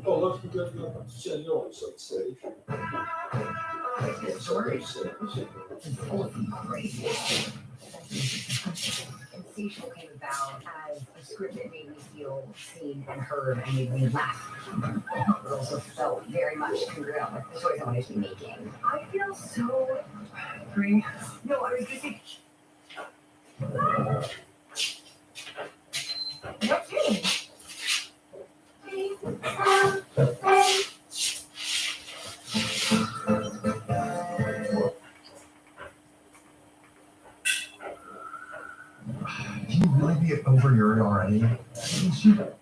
Speaker 1: Oh, look, you got to send yours on stage.
Speaker 10: Sensational came about as a script that made me feel seen and heard and made me laugh. But also felt very much congruent with the choice I wanted to be making. I feel so free. No, I was just saying. No kidding.
Speaker 8: Can you really be over your already?
Speaker 10: Should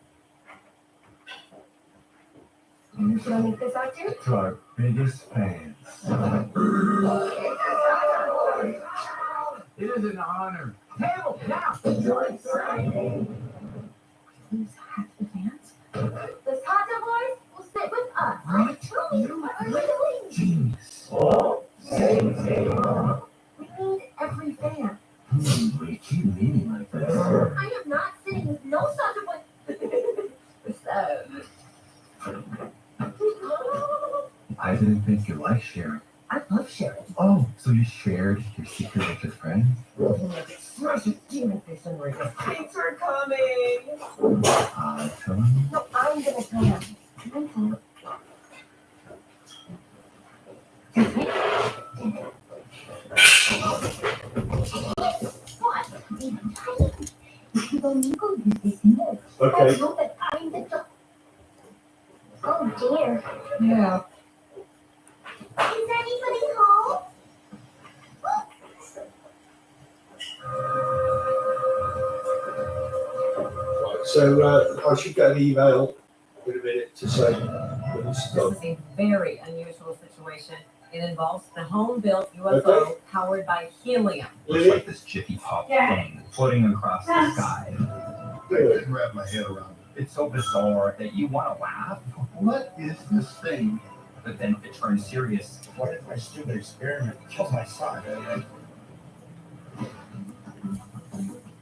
Speaker 10: I make this out too?
Speaker 8: To our biggest fans. It is an honor. Table, now!
Speaker 10: Who's half the fans?
Speaker 9: The Tata boys will sit with us.
Speaker 8: Right?
Speaker 9: Tell me, what are you doing?
Speaker 8: Genius.
Speaker 9: We need every fan.
Speaker 8: What do you keep meaning like this?
Speaker 9: I am not sitting with no Tata boy.
Speaker 8: I didn't think you liked sharing.
Speaker 10: I love sharing.
Speaker 8: Oh, so you shared your secret with your friend?
Speaker 10: Smash it, demon face and ring.
Speaker 4: Thanks for coming.
Speaker 8: Tell him.
Speaker 10: No, I'm gonna tell him.
Speaker 9: What? Domingo is this.
Speaker 1: Okay.
Speaker 9: Know that I'm the dog. Oh dear.
Speaker 10: Yeah.
Speaker 9: Is anybody home?
Speaker 1: Right, so I should get an email in a minute to say that it's
Speaker 10: This
Speaker 1: done.
Speaker 10: is a very unusual situation. It involves the home-built UFO
Speaker 1: Okay.
Speaker 10: powered by helium.
Speaker 8: Looks like this Jiffy Pop thing floating across the sky.
Speaker 11: I can't wrap my head around it.
Speaker 8: It's so bizarre that you want to laugh,
Speaker 11: What is this thing?
Speaker 8: but then it turns serious.
Speaker 11: What if my stupid experiment kills my son?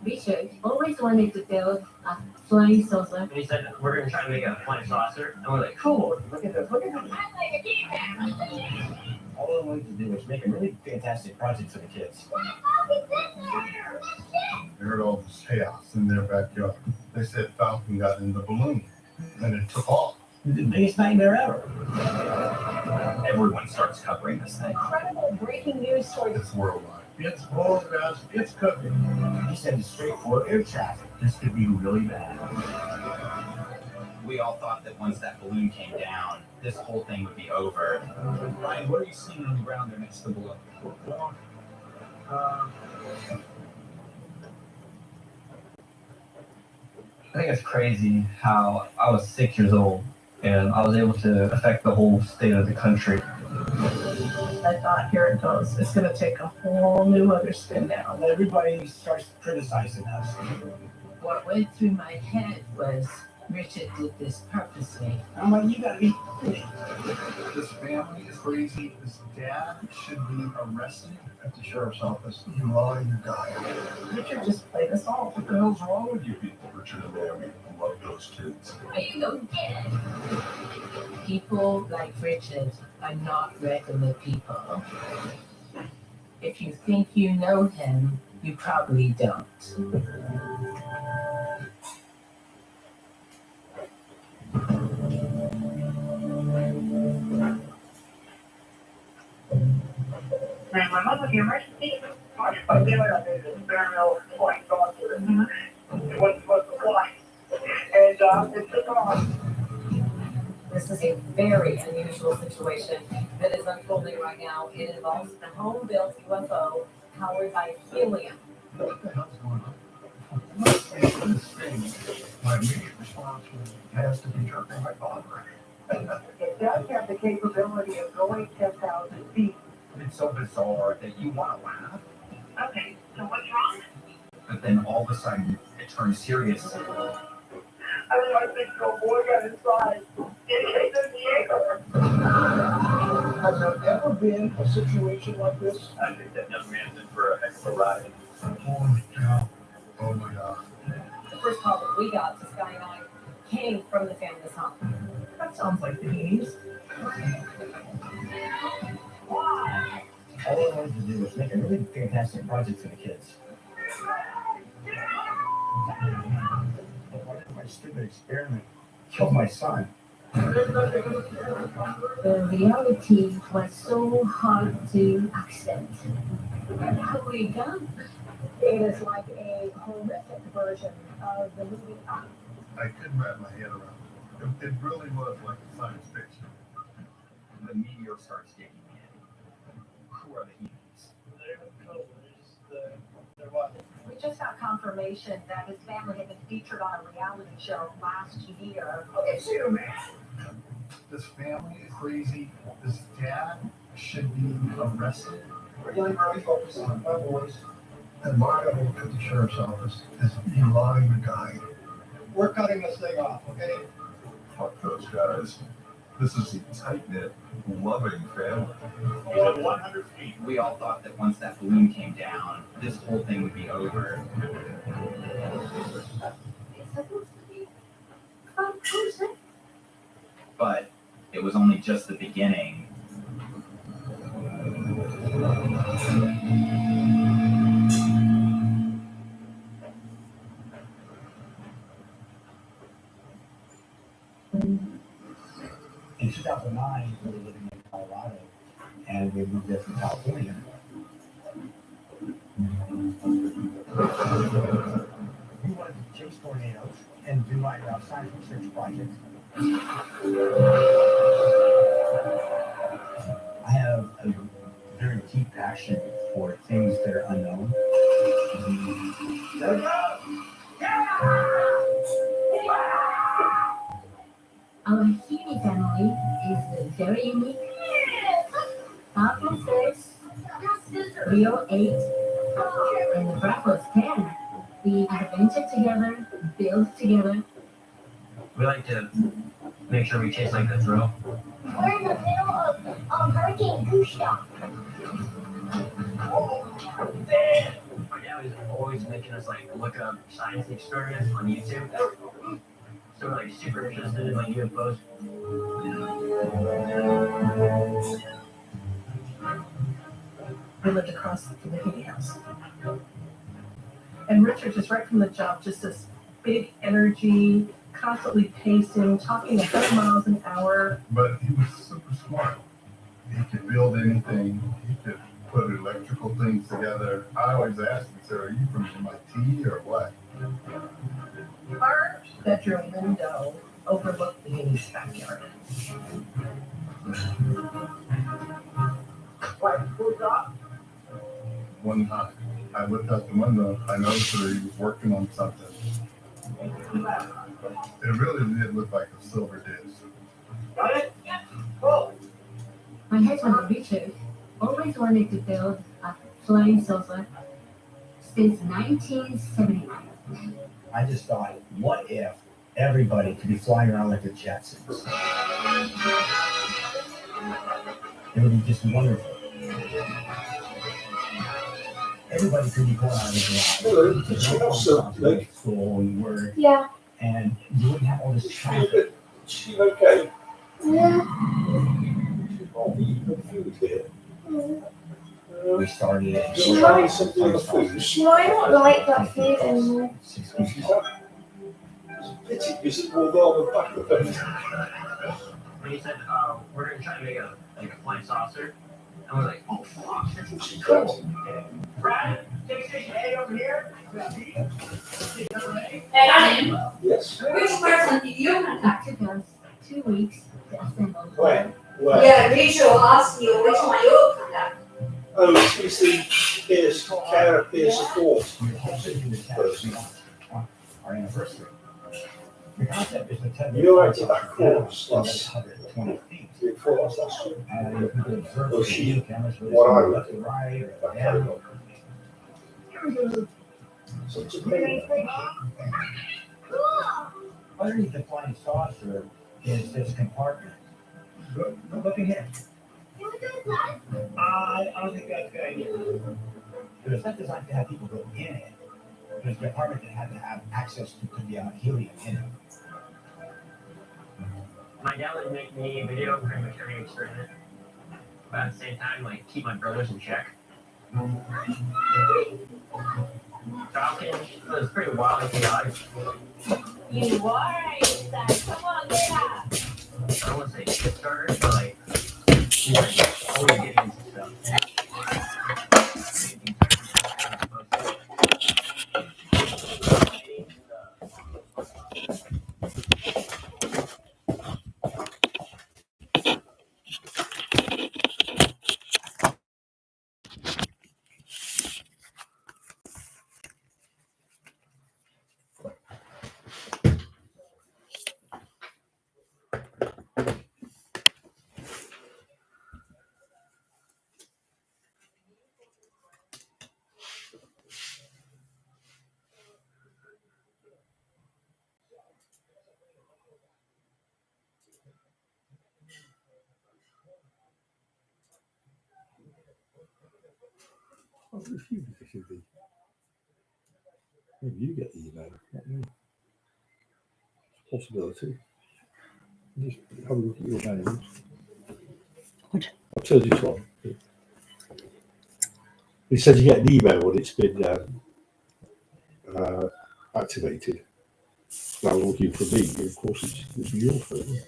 Speaker 10: We should always wanted to build a flying saucer.
Speaker 12: And he said, we're going to try to make a flying saucer. And we're like, cool, look at this, look at this. All I wanted to do was make a really fantastic project for the kids.
Speaker 11: They heard all this chaos in their backyard. They said Falcon got in the balloon and it took off.
Speaker 12: It's the biggest nightmare ever.
Speaker 8: Everyone starts covering this thing.
Speaker 10: Incredible breaking news story.
Speaker 11: It's worldwide. It's broadcast. It's cooking.
Speaker 12: He said it's straight for air traffic.
Speaker 8: This could be really bad. We all thought that once that balloon came down, this whole thing would be over. Ryan, what are you seeing on the ground there next to the balloon?
Speaker 12: I think it's crazy how I was 6 years old and I was able to affect the whole state of the country.
Speaker 7: I thought, here it goes. It's going to take a whole new other spin now.
Speaker 12: And everybody starts criticizing us.
Speaker 10: What went through my head was Richard did this purposely.
Speaker 12: I'm like, you gotta be.
Speaker 11: This family is crazy. This dad should be arrested at the sheriff's office. You lying guy.
Speaker 7: Richard just played us all.
Speaker 11: What the hell's wrong with you people? Richard and Naomi love those kids.
Speaker 10: You don't get it. People like Richard are not regular people. If you think you know him, you probably don't.
Speaker 7: My mother, the emergency.
Speaker 6: I feel like I made this barrel flying off with it. It wasn't supposed to fly. And it took off.
Speaker 10: This is a very unusual situation that is unfolding right now. It involves a home-built UFO powered by helium.
Speaker 11: What the hell's going on? This thing, my immediate response has to be jerking my father.
Speaker 6: It does have the capability of going 10,000 feet.
Speaker 8: It's so bizarre that you want to laugh,
Speaker 6: Okay, so what's wrong?
Speaker 8: but then all of a sudden it turns serious.
Speaker 6: I don't know, I think the boy got inside. It hit the air.
Speaker 11: Has there ever been a situation like this?
Speaker 8: I think that young man's in for a heck of a ride.
Speaker 11: Holy cow. Oh my God.
Speaker 10: The first call that we got to Sky 9 came from the family's home. That sounds like the Heenies.
Speaker 12: All I wanted to do was make a really fantastic project for the kids. But what if my stupid experiment killed my son?
Speaker 5: The reality was so hard to accept. What have we done? It is like a horrific version of the movie.
Speaker 11: I couldn't wrap my head around it. It really was like a science fiction.
Speaker 8: The meteor starts digging in. Who are the Heenies?
Speaker 5: We just got confirmation that his family had been featured on a reality show last year.
Speaker 11: It's you, man. This family is crazy. This dad should be arrested. We're getting very focused on my boys. And my level at the sheriff's office is LiLiang the guy. We're cutting this thing off, okay?
Speaker 13: Fuck those guys. This is a tight-knit, loving family.
Speaker 8: 100 feet. We all thought that once that balloon came down, this whole thing would be over.
Speaker 5: It's supposed to be conclusive.
Speaker 8: But it was only just the beginning.
Speaker 12: In 2009, we were living in Colorado, and we moved there from California. We wanted to chase tornadoes and do my science research project. I have a very deep passion for things that are unknown.
Speaker 5: Our Heaney family is very unique. Papa says Rio 8 and the Bravo is 10. We adventure together, build together.
Speaker 12: We like to make sure we chase like the thrill.
Speaker 9: We're in the middle of Hurricane Gustav.
Speaker 12: My dad was always making us like look up science experiments on YouTube. So we're like super interested in like UFOs.
Speaker 7: We lived across from the Heaney house. And Richard, just right from the jump, just this big energy, constantly pacing, talking 100 miles an hour.
Speaker 11: But he was super smart. He could build anything. He could put electrical things together. I always asked him, so are you from MIT or what?
Speaker 7: Our bedroom window overlooked the Heaney's backyard.
Speaker 11: One time, I looked out the window. I noticed that he was working on something. It really did look like a silver disc.
Speaker 6: Got it? Cool.
Speaker 5: My husband Richard always wanted to build a flying saucer since 1979.
Speaker 12: I just thought, what if everybody could be flying around like the Jetsons? It would be just wonderful. Everybody could be going out of the garage, school and work,
Speaker 9: Yeah.
Speaker 12: and you wouldn't have all this traffic.
Speaker 1: She okay?
Speaker 9: Yeah.
Speaker 1: I'll be eating food here.
Speaker 12: We started it.
Speaker 1: She might something on the food.
Speaker 9: She might not like that food anymore.
Speaker 12: 6 weeks
Speaker 1: She's
Speaker 12: ago.
Speaker 1: pity because it will go on the back of it.
Speaker 12: When he said, we're going to try to make a flying saucer, I was like, oh fuck, that's cool. Brad, take station A over here.
Speaker 1: Yes.
Speaker 2: Which person did you contact?
Speaker 5: Took us 2 weeks to assemble.
Speaker 1: Where?
Speaker 2: Yeah, Rachel asked you which one you contact.
Speaker 1: Oh, it's the peer support person.
Speaker 6: Our anniversary. The concept is to tell
Speaker 1: You were to that course last
Speaker 6: 120 feet.
Speaker 1: before last year.
Speaker 6: And you can observe
Speaker 1: Well,
Speaker 6: the
Speaker 1: she-
Speaker 6: video cameras with
Speaker 1: what I
Speaker 6: left and right, or down.
Speaker 1: So it's a big one.
Speaker 6: Underneath the flying saucer is this compartment. Look at here. I don't think that's a good idea. But it's not designed to have people go in it. There's a compartment that had to have access to the helium in it.
Speaker 12: My dad would make me video pretty much every experiment, but at the same time, like keep my brothers in check. Falcon was pretty wild and chaotic.
Speaker 5: You are a come on, get up.
Speaker 12: I don't want to say shit starter, but like he was always getting into stuff.
Speaker 1: I wonder if you get the maybe you get the email, not me. It's a possibility. Just have a look at your names.
Speaker 2: What?
Speaker 1: I've told you so. He said you get an email when it's been activated. Now looking for me, of course it's your phone.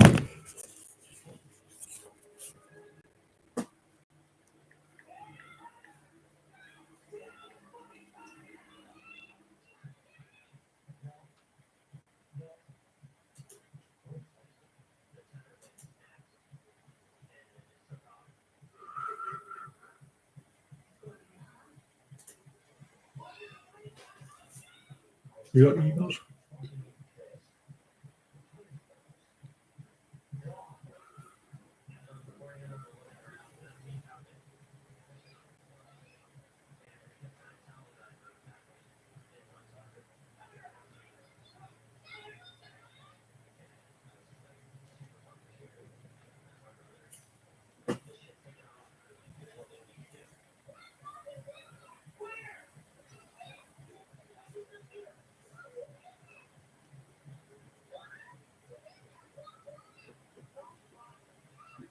Speaker 1: You got emails?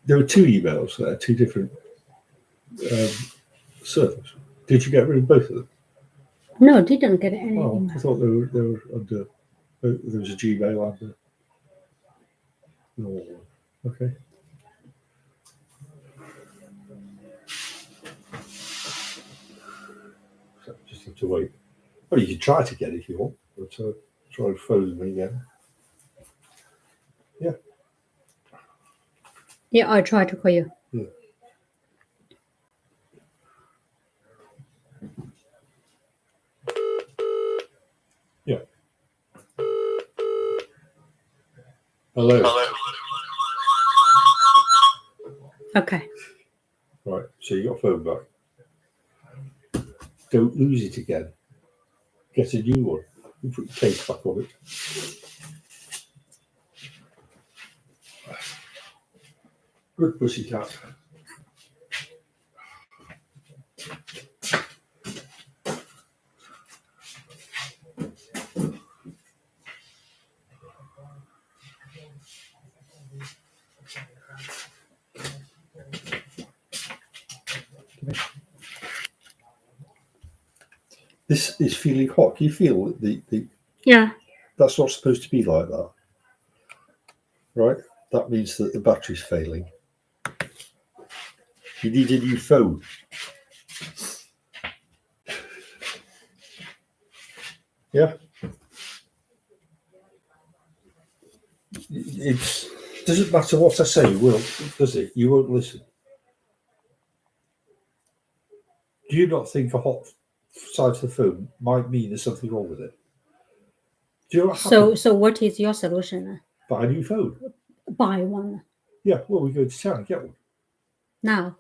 Speaker 1: There were two emails there, two different servers. Did you get rid of both of them?
Speaker 2: No, didn't get any
Speaker 1: Oh,
Speaker 2: email.
Speaker 1: I thought they were under. There was a Gmail under. No, okay. So just have to wait. Well, you can try to get it if you want, but try and phone me again. Yeah.
Speaker 2: Yeah, I tried to call you.
Speaker 1: Yeah. Yeah. Hello.
Speaker 2: Okay.
Speaker 1: Right, so you got phone back. Don't lose it again. Get a new one. You put your case back on it. Good pussycat. This is feeling hot. Can you feel the
Speaker 2: Yeah.
Speaker 1: that's not supposed to be like that. Right? That means that the battery's failing. You need a new phone. Yeah. It doesn't matter what I say, does it? You won't listen. Do you not think a hot side of the phone might mean there's something wrong with it? Do you know what happened?
Speaker 2: So what is your solution then?
Speaker 1: Buy a new phone.
Speaker 2: Buy one
Speaker 1: Yeah, well, we go to town and get one.
Speaker 2: now.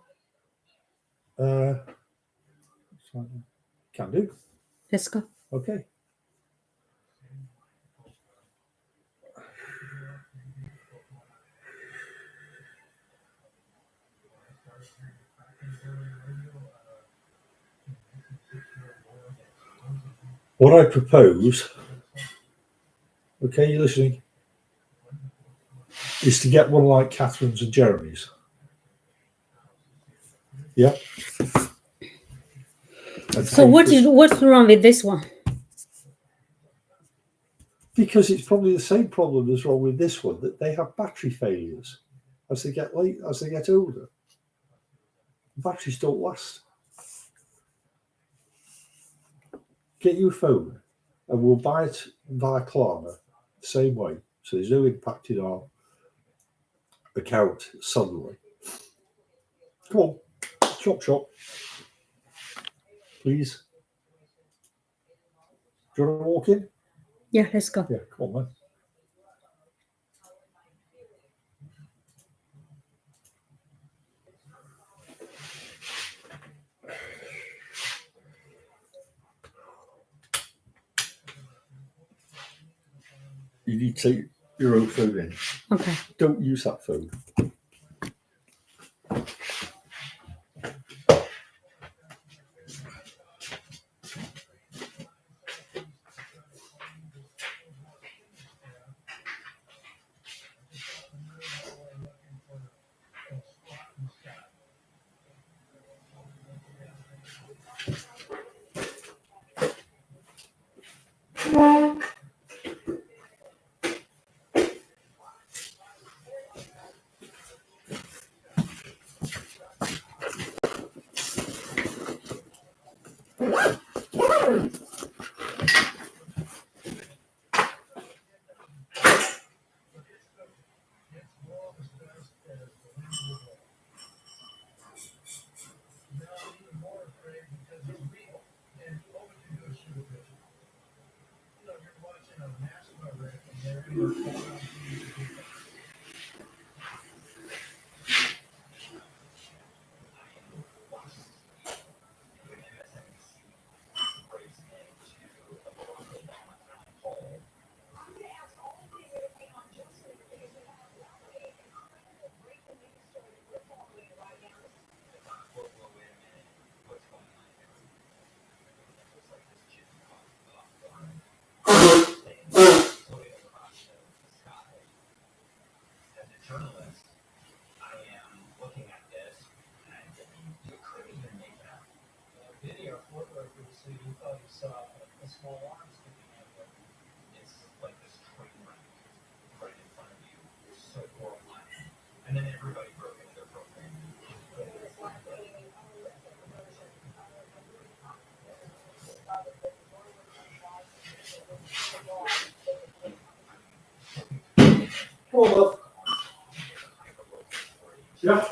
Speaker 1: Can do.
Speaker 2: Let's go.
Speaker 1: Okay. What I propose, okay, you listening, is to get one like Catherine's and Jeremy's. Yeah.
Speaker 2: So what's wrong with this one?
Speaker 1: Because it's probably the same problem that's wrong with this one, that they have battery failures as they get older. Batteries don't last. Get you a phone and we'll buy it via Klarna the same way. So there's no impact in our account suddenly. Come on, chop. Please. Do you want to walk in?
Speaker 2: Yeah, let's go.
Speaker 1: Yeah, come on, man. You need to take your own phone in.
Speaker 2: Okay.
Speaker 1: Don't use that phone. Come on, love. Yeah.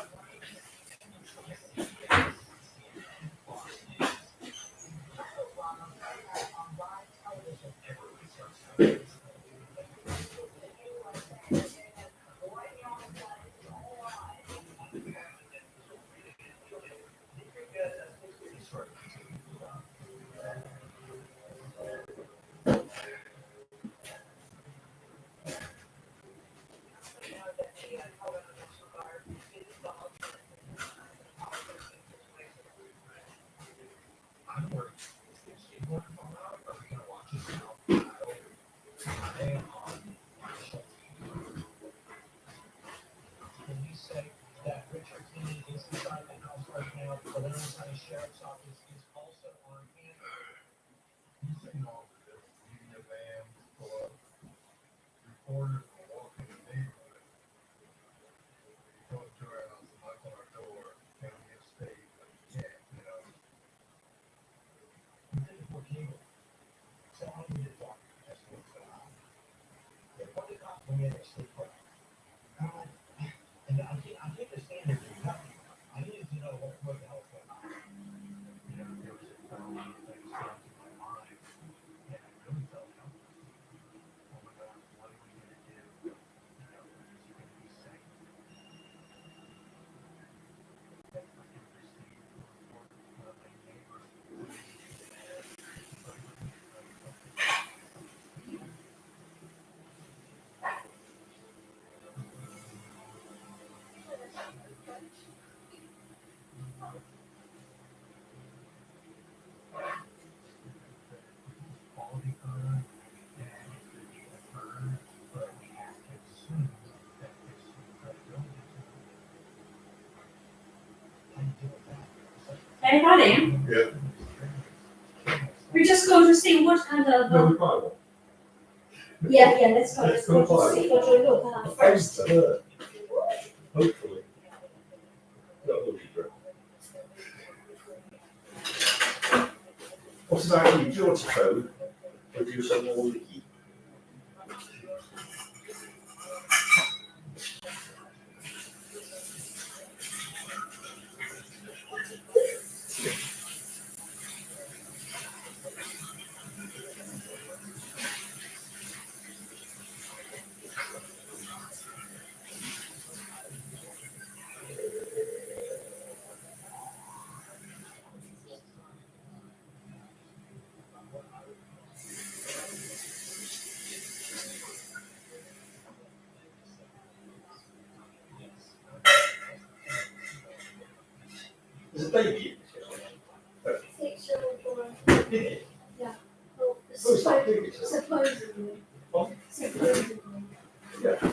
Speaker 6: in or stay put. And I can't just stand there doing nothing. I needed to know what the hell's going on. You know, there was a lot of things going through my mind. And I really felt helpless. Oh my God, what are we going to do? You know, is he going to be safe? That's my interesting report of my neighbor. Quality photo, and it's going to be a bird, but we have to assume that there's some credibility to it. How do you deal with that?
Speaker 2: Hey, darling.
Speaker 1: Yeah.
Speaker 2: We just go to see what kind of.
Speaker 1: No, we buy one.
Speaker 2: Yeah, let's go.
Speaker 1: Let's go
Speaker 2: to see what you look at first.
Speaker 1: Hopefully. That will be great. What about you? Do you want a phone? Or do you send more leaky? Is it baby?
Speaker 2: 604.
Speaker 1: Piggy?
Speaker 2: Yeah.
Speaker 1: Oh, it's not piggy.
Speaker 2: Supposedly.
Speaker 1: What?
Speaker 2: Supposedly.
Speaker 1: Yeah.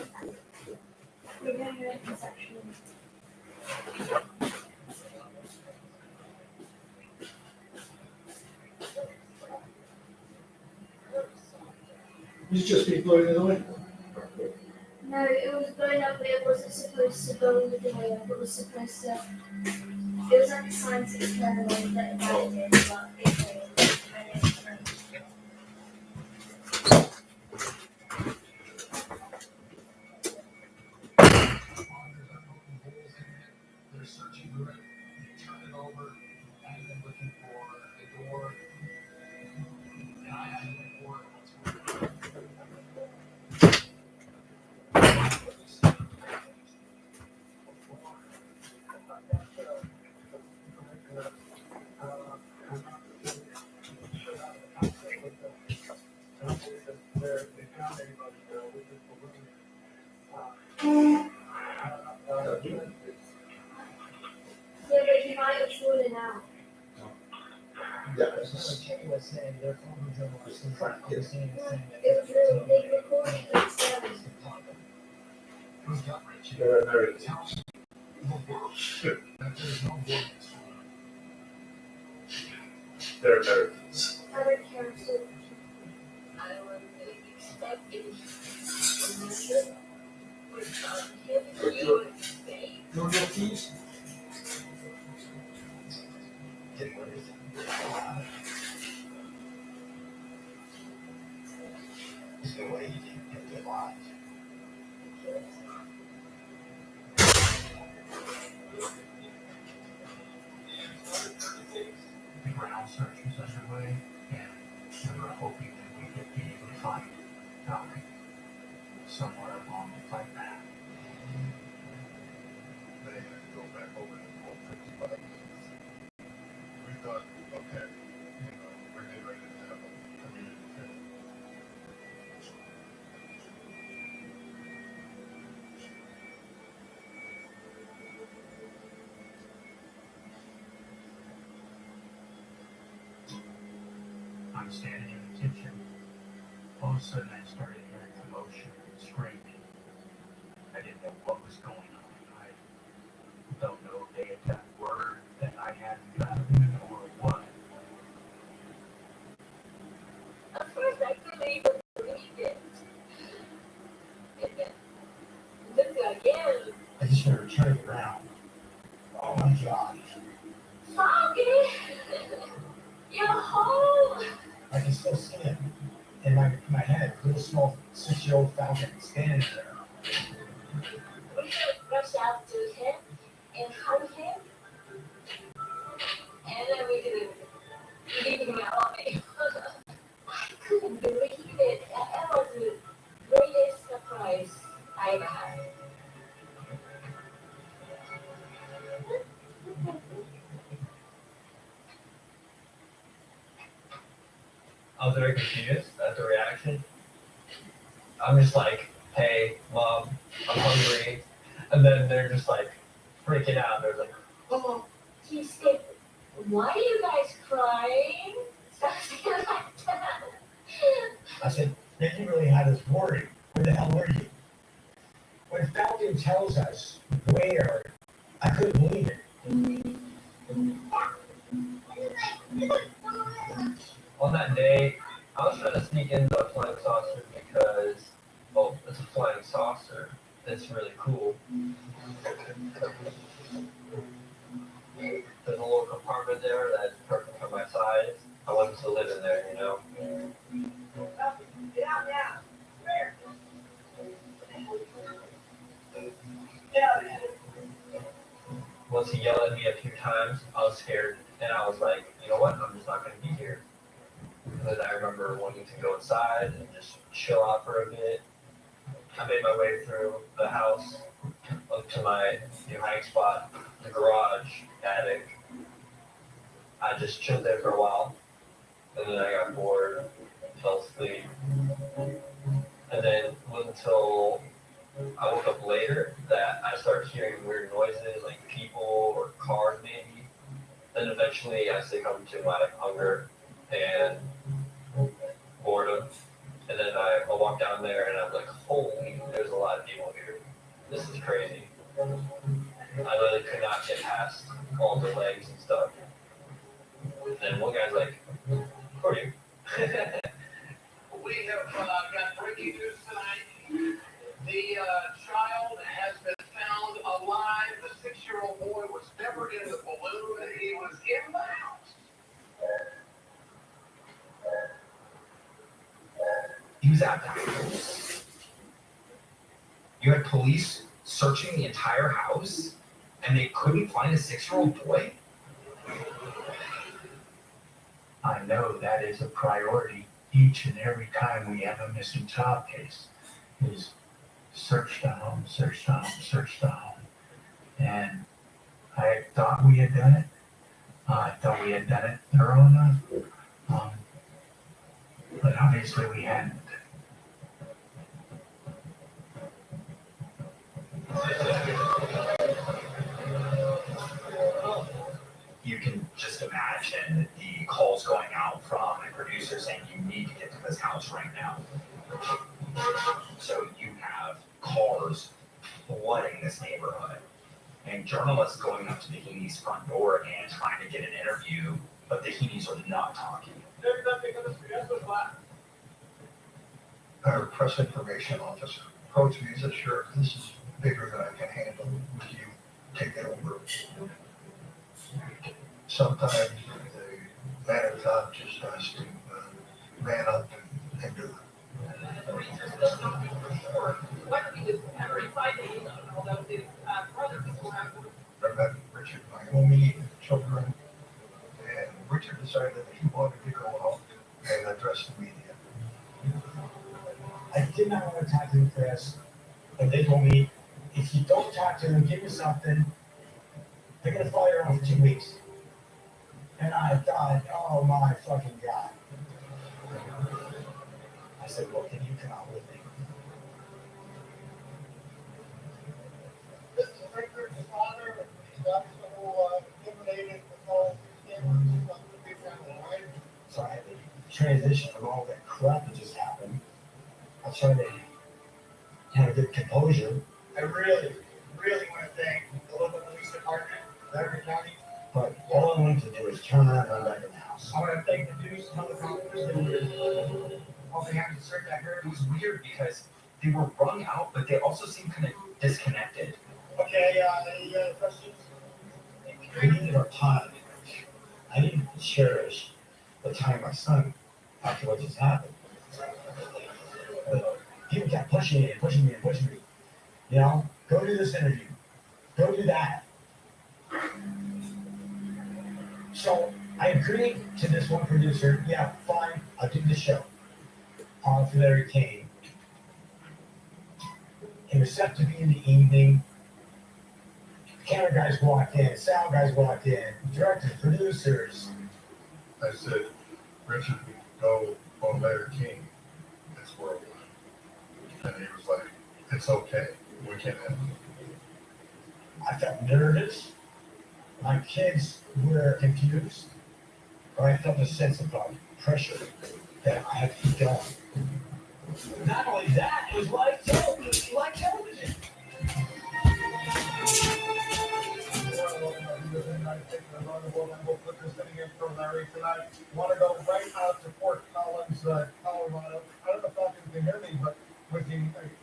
Speaker 2: We're going to conception.
Speaker 1: You've just been blowing it away.
Speaker 2: No, it was going up, but it wasn't supposed to go all the way up. It was supposed to. It was like a science experiment that it did, but it failed. And it
Speaker 11: They're searching for it, they turn it over, and then looking for a door. And I went for it.
Speaker 2: Yeah, but he might have fallen out.
Speaker 1: Yeah,
Speaker 2: It was really big recording upstairs.
Speaker 1: They're Americans. They're Americans.
Speaker 2: I don't care at all.
Speaker 1: You want your keys?
Speaker 6: Is there a way you can get alive? The ground search was underway, and we were hoping that we could be able to find Valerie somewhere along the flight path.
Speaker 13: They had to go back over to 455. We thought, okay, you know, we're getting ready to have a community thing.
Speaker 6: I'm standing in the kitchen. All of a sudden, I started hearing commotion and screaming. I didn't know what was going on. I don't know if they had got word that I hadn't gotten it or what.
Speaker 5: Of course, I couldn't even believe it. And then, look again.
Speaker 6: I just started turning around. Oh my God.
Speaker 5: Foggy! You're home!
Speaker 6: I can still see it. in my head, little small 6-year-old Falcon standing there.
Speaker 5: We rushed out to him and hugged him, and then we didn't leave him alone. I couldn't believe it. That was the greatest surprise I ever had.
Speaker 12: I was very confused at the reaction. I'm just like, hey, mom, I'm hungry. And then they're just like freaking out. They're like, oh.
Speaker 5: He said, why are you guys crying? Something like that.
Speaker 6: I said, Mickey really had us worried. Where the hell were you? When Falcon tells us where, I couldn't believe it.
Speaker 12: On that day, I was trying to sneak in the flying saucer because, well, it's a flying saucer. It's really cool. There's a little compartment there that's perfect for my size. I wanted to live in there, you know? Once he yelled at me a few times, I was scared, and I was like, you know what? I'm just not going to be here. And then I remember wanting to go inside and just chill out for a bit. I made my way through the house up to my new hiding spot, the garage, attic. I just chilled there for a while, and then I got bored, fell asleep. And then it wasn't until I woke up later that I started hearing weird noises, like people or cars maybe. Then eventually I succumbed to my hunger and boredom. And then I walked down there and I was like, holy, there's a lot of people here. This is crazy. I literally could not get past all the legs and stuff. And then one guy's like, who are you?
Speaker 14: We have got breaking news tonight. The child has been found alive. The 6-year-old boy was never in the balloon. He was in the house.
Speaker 8: He was at the house. You had police searching the entire house, and they couldn't find a 6-year-old boy?
Speaker 6: I know that is a priority each and every time we have a missing child case. Is search the home, search the home, search the home. And I thought we had done it. I thought we had done it thorough enough. But obviously we hadn't.
Speaker 8: You can just imagine the calls going out from my producer saying you need to get to this house right now. So you have cars flooding this neighborhood and journalists going up to the Heaney's front door and trying to get an interview, but the Heaney's are not talking.
Speaker 11: Our press information officer approached me and said, "Sure, this is bigger than I can handle. Would you take it over?" Sometimes the man at the top just has to man up and do it. I met Richard, my only children, and Richard decided that he wanted to go out and address the media.
Speaker 6: I did not want to talk to the press, but they told me, if you don't talk to them, give me something, they're going to fire you on for 2 weeks. And I thought, oh my fucking God. I said, well, can you come out with me?
Speaker 13: This is Richard's father. He's also eliminated the whole family, right?
Speaker 6: So I had to transition from all that crap that just happened. I tried to have a good composure.
Speaker 13: I really, really want to thank the local police department, Laramie County.
Speaker 6: But all I wanted to do is turn around and run back in the house.
Speaker 13: I want to thank the news teleconference and all they have to search that heard.
Speaker 8: It was weird because they were rung out, but they also seemed kind of disconnected.
Speaker 13: Okay, any questions?
Speaker 6: We needed our time. I didn't cherish the time my son
Speaker 8: after what just happened. But people kept pushing me and pushing me and pushing me. You know, go do this interview. Go do that. So I agreed to this one producer. Yeah, fine, I'll do the show. For Larry Kane. It was set to be in the evening. Camera guys walked in, sound guys walked in, directors, producers.
Speaker 13: I said, Richard, we can go on Larry King. It's worldwide. And he was like, it's okay. We can have it.
Speaker 8: I felt nervous. My kids were confused. But I felt a sense of pressure that I had to keep going. Not only that, it was live television. Live television.
Speaker 11: Sitting in for Larry tonight. Want to go right out to Fort Collins, Colorado. I don't know if you can hear me, but was he?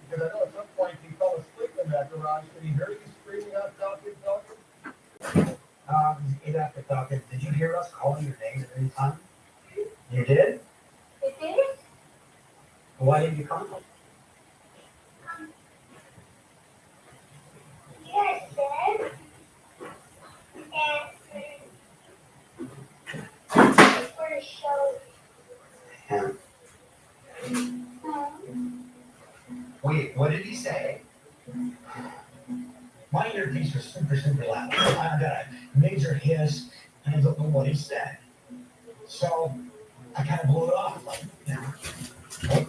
Speaker 11: Because I know at some point he fell asleep in that garage. Did he hear you screaming out, talking?
Speaker 8: It after talking. Did you hear us calling your name at any time? You did?
Speaker 9: I did?
Speaker 8: Why didn't you come?
Speaker 9: Yes, Dad. And for the show.
Speaker 8: Wait, what did he say? My earpiece was super loud. I got a major hiss, and I don't know what he said. So I kind of blew it off, like, you know,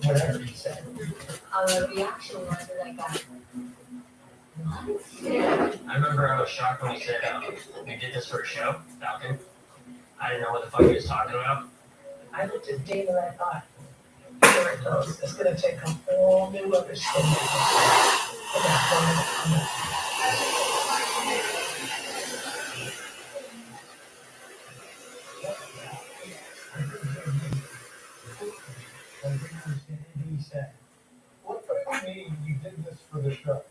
Speaker 8: whatever he said.
Speaker 10: The reaction was that I got, what?
Speaker 12: I remember I was shocked when he said, we did this for a show, Falcon. I didn't know what the fuck he was talking about.
Speaker 15: I looked at Dave and I thought, here it goes. It's going to take a whole new understanding of that.
Speaker 8: He said,
Speaker 11: What do you mean you did this for the show?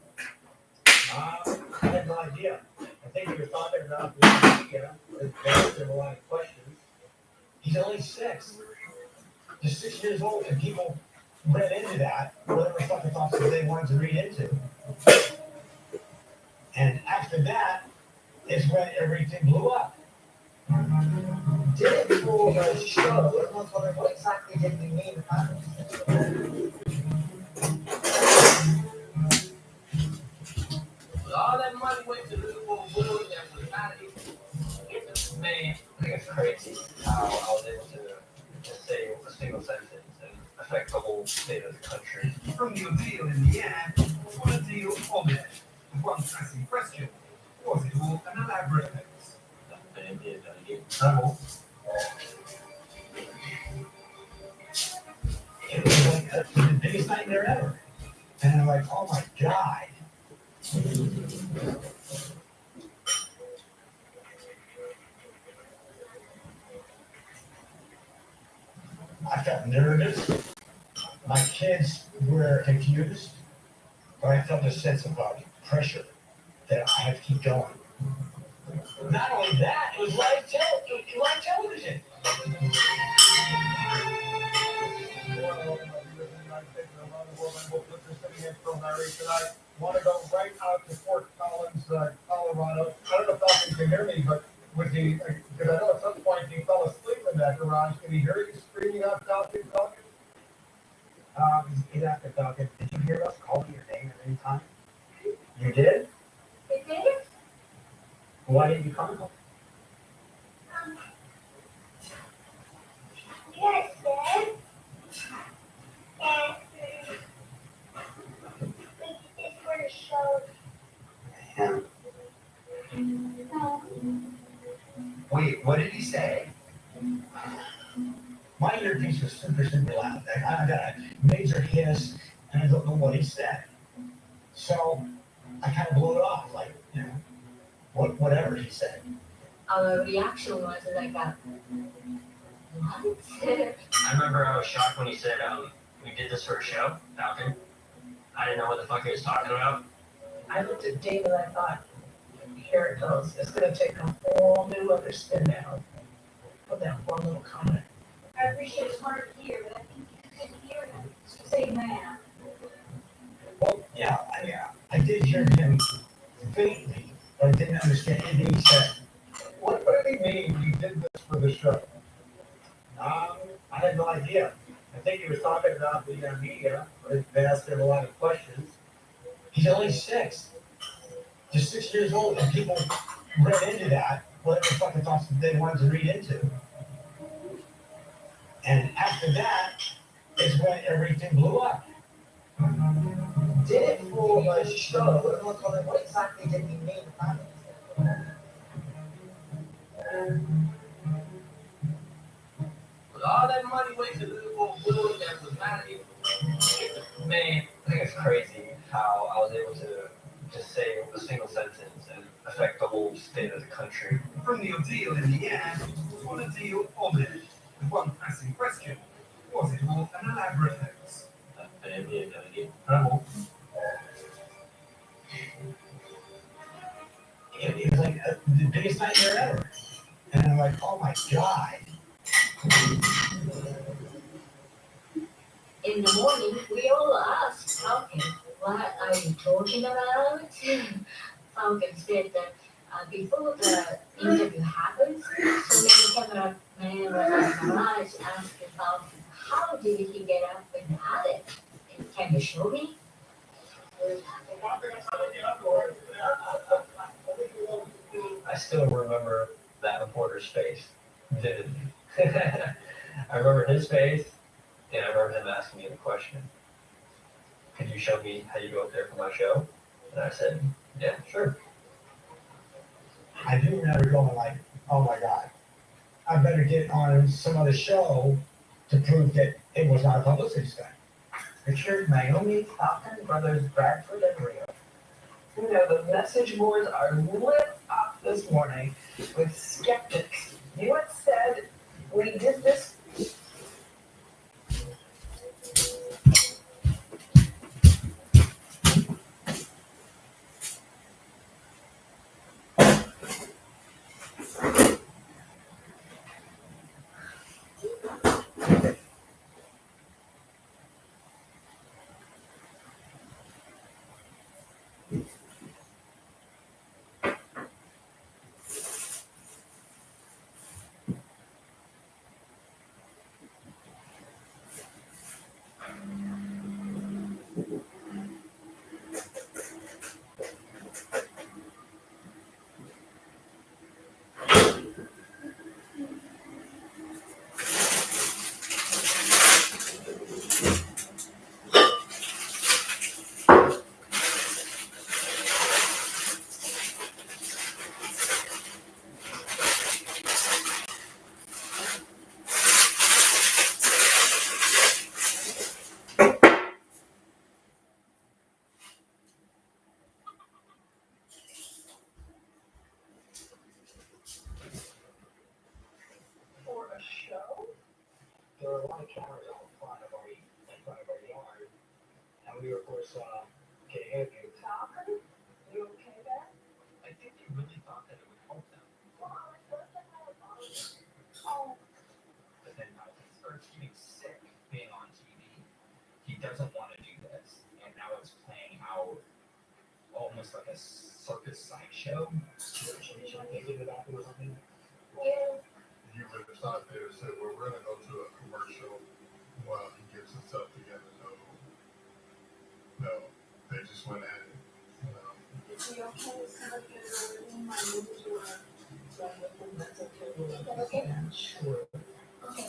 Speaker 8: I had no idea. I think he was talking about the idea. There's a lot of questions. He's only 6. He's 6 years old, and people read into that, whatever fucking thoughts that they wanted to read into. And after that is when everything blew up.
Speaker 15: Did it for the show? What exactly did you mean?
Speaker 12: All that money went to little old boy that was out of it. Man, I think it's crazy how I was able to say a single sentence and affect the whole state of the country.
Speaker 6: From your deal in the end, what a deal on it. One pressing question. Was it all an elaborate mix?
Speaker 8: It was like the biggest nightmare ever. And I'm like, oh my God. I felt nervous. My kids were confused, but I felt a sense of pressure that I had to keep going. Not only that, it was live television.
Speaker 11: Sitting in for Larry tonight. Want to go right out to Fort Collins, Colorado. I don't know if you can hear me, but was he? Because I know at some point he fell asleep in that garage. Did he hear you screaming out, talking?
Speaker 8: It after talking. Did you hear us calling your name at any time? You did?
Speaker 9: I did?
Speaker 8: Why didn't you come?
Speaker 9: Yes, Dad. And we did this for the show.
Speaker 8: Wait, what did he say? My earpiece was super loud. I got a major hiss, and I don't know what he said. So I kind of blew it off, like, you know, whatever he said.
Speaker 10: The reaction was that I got, what?
Speaker 12: I remember I was shocked when he said, we did this for a show, Falcon. I didn't know what the fuck he was talking about.
Speaker 15: I looked at Dave and I thought, here it goes. It's going to take a whole new understanding of that one little comment.
Speaker 5: appreciate it's hard to hear, but I think you couldn't hear him say man.
Speaker 8: Well, yeah, I did hear him faintly, but I didn't understand anything he said.
Speaker 6: What do you mean you did this for the show?
Speaker 8: I had no idea. I think he was talking about the media. They asked him a lot of questions. He's only 6. Just 6 years old, and people read into that whatever fucking thoughts they wanted to read into. And after that is when everything blew up.
Speaker 15: Did it for the show? What exactly did he mean by it?
Speaker 12: With all that money wasted for food and was not able. Man, I think it's crazy how I was able to just say a single sentence and affect the whole state of the country.
Speaker 6: From the deal in the end, was a deal omitted. With one pressing question. Was it all an elaborate hoax?
Speaker 12: I didn't really know it.
Speaker 8: It was like the biggest nightmare ever. And I'm like, oh my God.
Speaker 5: In the morning, we all asked Falcon, what are you talking about? Falcon said that before the interview happened, so many cameramen was in the garage asking Falcon, how did he get up and at it? And can you show me?
Speaker 12: I still remember that reporter's face vividly. I remember his face, and I remember him asking me the question, could you show me how you go up there for my show? And I said, yeah, sure.
Speaker 8: I do remember going like, oh my God, I better get on some other show to prove that it was not a publicity stunt.
Speaker 15: Richard, Naomi, Falcon, brothers Bradford, and Rio. You know, the message boards are lit up this morning with skeptics. You had said we did this. For a show?
Speaker 8: There were a lot of cameras out in front of our yard. And we were, of course, getting interviewed.
Speaker 15: Falcon? You okay there?
Speaker 12: I think they really thought that it would help them.
Speaker 15: Oh,
Speaker 12: But then he starts getting sick being on TV. He doesn't want to do this. And now it's playing out almost like a circus sideshow.
Speaker 15: yeah.
Speaker 13: You would have thought they would have said, well, we're going to go to a commercial while he gets himself together. No, they just went at it.
Speaker 15: Is he okay? Is somebody going to go in my room to that's okay.
Speaker 5: Okay.
Speaker 15: Sure. Okay.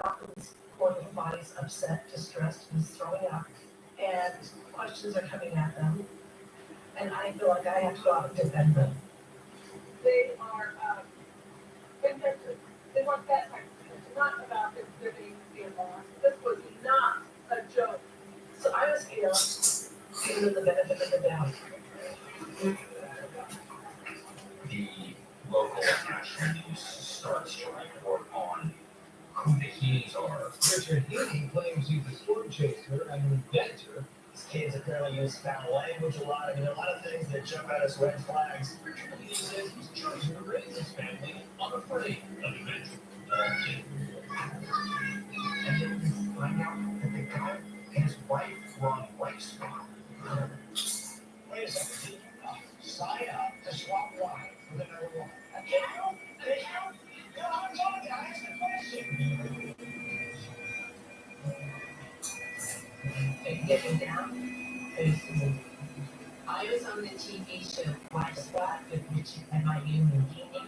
Speaker 15: Falcon's poor little body's upset, distressed, he's throwing up, and questions are coming at them. And I feel like I have to go out and defend them.
Speaker 16: They are interested. They want that type of thing. It's not about them being lost. This was not a joke.
Speaker 15: So I was here, giving them the benefit of the doubt.
Speaker 12: The local national news starts to report on who the Heaney's are.
Speaker 6: Richard Heaney claims he's a storm chaser and an inventor
Speaker 8: These kids apparently use foul language a lot. I mean, a lot of things that jump out as red flags. Richard Lee says he's chosen to raise his family unafraid of eventual and then you find out that the guy and his wife were on life spot. Wait a second, did you sign up to swap wives with another woman? Did you? No, I'm talking, I asked the question.
Speaker 15: Are you getting down? Basically, I was on the TV show Life Spot with Richard and my human Guinea.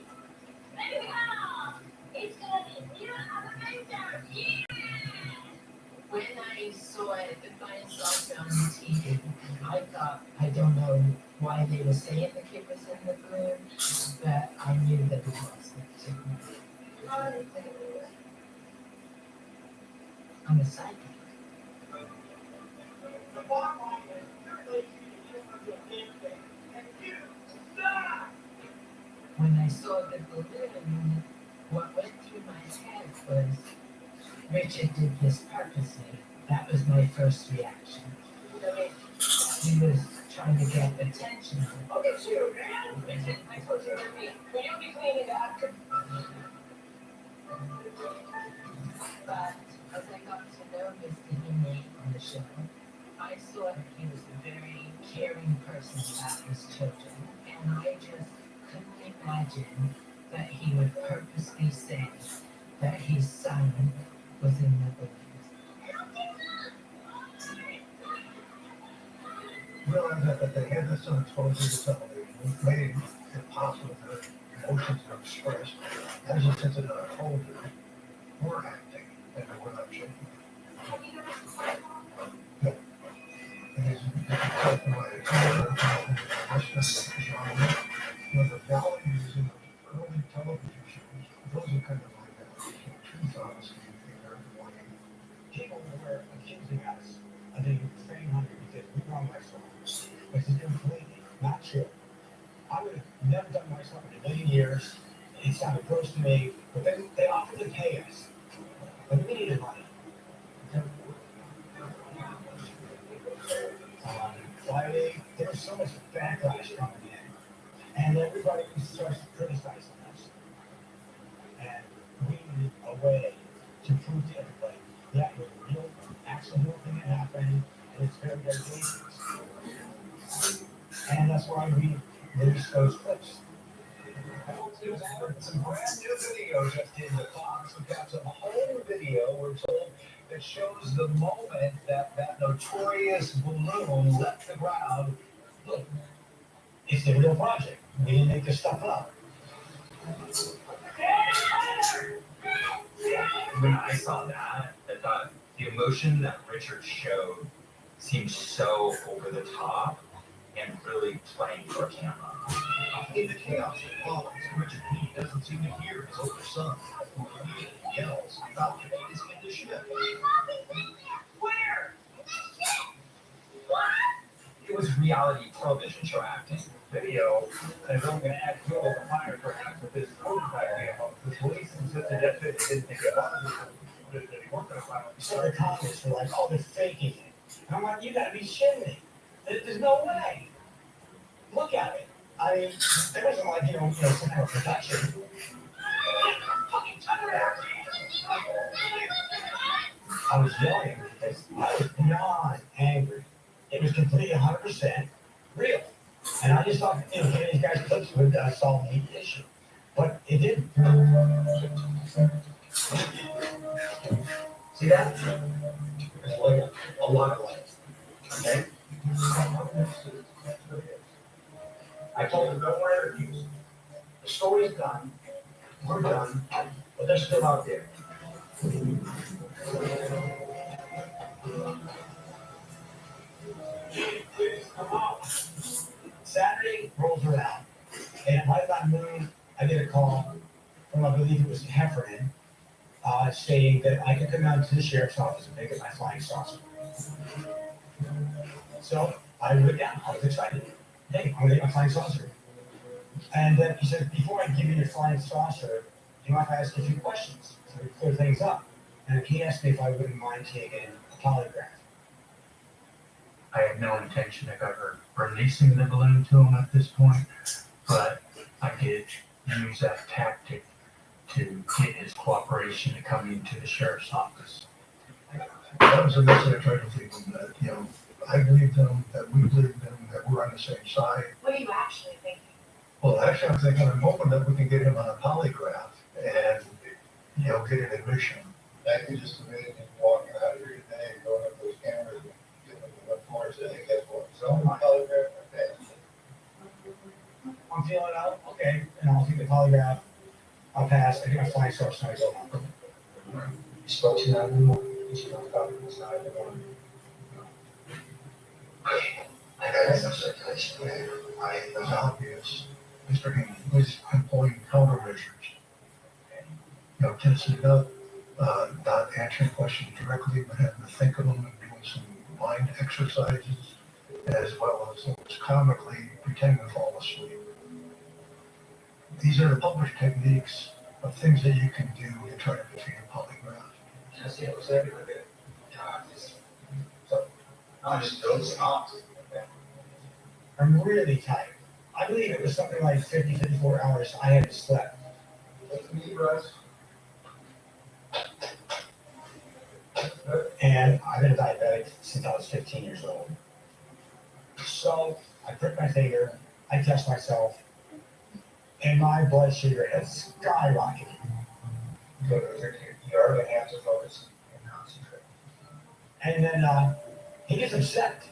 Speaker 15: It's gonna be new adventure! Yeah! When I saw it on the TV, I thought, I don't know why they were saying the kid was in the balloon, but I knew that it was the kid. I'm a psychic. When I saw the balloon, what went through my head was, Richard did this purposely. That was my first reaction. He was trying to get attention.
Speaker 8: Look at you, man! Richard, I told you to me. Will you be cleaning up?
Speaker 15: But as I got to know Mr. Guinea on the show, I saw that he was a very caring person about his children, and I just couldn't imagine that he would purposely say that his son was in the balloon.
Speaker 11: Realize that they had this on exposure to television, made it impossible for emotions to express. As you said that I told you, we're acting and we're not changing. No. And as you can tell from my genre, the values in those early television shows, those are kind of like that. Truth, honesty, and everything.
Speaker 8: People were accusing us of being fame hungry because we were on my songs, which is completely not true. I would have never done my song in a million years. It sounded gross to me, but then they offered to pay us. But we needed money. On Friday, there was so much backlash coming in, and everybody starts criticizing us. And we needed a way to prove to everybody that it was a real, accidental thing that happened, and it's very, very dangerous. And that's why we released those clips. Some brand new video just in the box. We've got some home video, we're told, that shows the moment that that notorious balloon left the ground. Look, it's the real project. We didn't make this stuff up.
Speaker 17: When I saw that, I thought the emotion that Richard showed seemed so over the top and really playing for camera.
Speaker 11: In the chaos that follows, Richard Lee doesn't seem to hear his older son, who immediately yells about the his condition.
Speaker 8: Where?
Speaker 17: It was reality television show acting.
Speaker 8: Video, and I'm going to add fuel to the fire perhaps with this prototype vehicle. The police insisted that they didn't think it was. That they weren't going to file. So the comments were like, oh, they're faking it. And I'm like, you got to be shitting me. There's no way. Look at it. I mean, there wasn't like, some kind of production. I was yelling because I was beyond angry. It was completely 100% real. And I just thought, giving these guys clips would solve the issue. But it didn't. See that? It's like a lot of lights. Okay? I told them no more interviews. The story's done. We're done. But they're still out there. Come on. Saturday rolls around, and right about noon, I get a call from, I believe it was Heffernan, stating that I could come down to the sheriff's office and pick up my flying saucer. So I went down. I was excited. Hey, I'm going to get my flying saucer. And he said, before I give you your flying saucer, do you mind if I ask you a few questions so we clear things up? And he asked me if I wouldn't mind taking a polygraph. I have no intention of ever releasing the balloon to him at this point, but I did use that tactic to get his cooperation to come into the sheriff's office.
Speaker 11: That was the message I tried to leave them, that, you know, I believed them, that we believed them, that we're on the same side.
Speaker 10: What are you actually thinking?
Speaker 11: Well, actually, I'm thinking, I'm hoping that we can get him on a polygraph and, you know, get an admission. I can just imagine walking out here today, going up those cameras and getting them the floor, saying, guess what? So I'm a polygraph, okay.
Speaker 8: I'm feeling out, okay, and I'll take the polygraph. I'll pass. I get my flying source and I go home. You spoke to that anymore. You should not talk to this guy anymore.
Speaker 11: I had no circulation. It was obvious. Mr. Haney was employing countermeasures. You know, tensing up, not answering questions directly, but having to think of them and doing some mind exercises, as well as almost comically pretending to fall asleep. These are the published techniques of things that you can do to try to defeat a polygraph.
Speaker 8: Yes, it was everywhere. So, I just don't stop. I'm really tired. I believe it was something like 54 hours I hadn't slept.
Speaker 11: What's the need, Russ?
Speaker 8: And I've been a diabetic since I was 15 years old. So I prick my finger, I test myself, and my blood sugar has skyrocketed.
Speaker 11: You're going to have to focus and concentrate.
Speaker 8: And then he gets upset.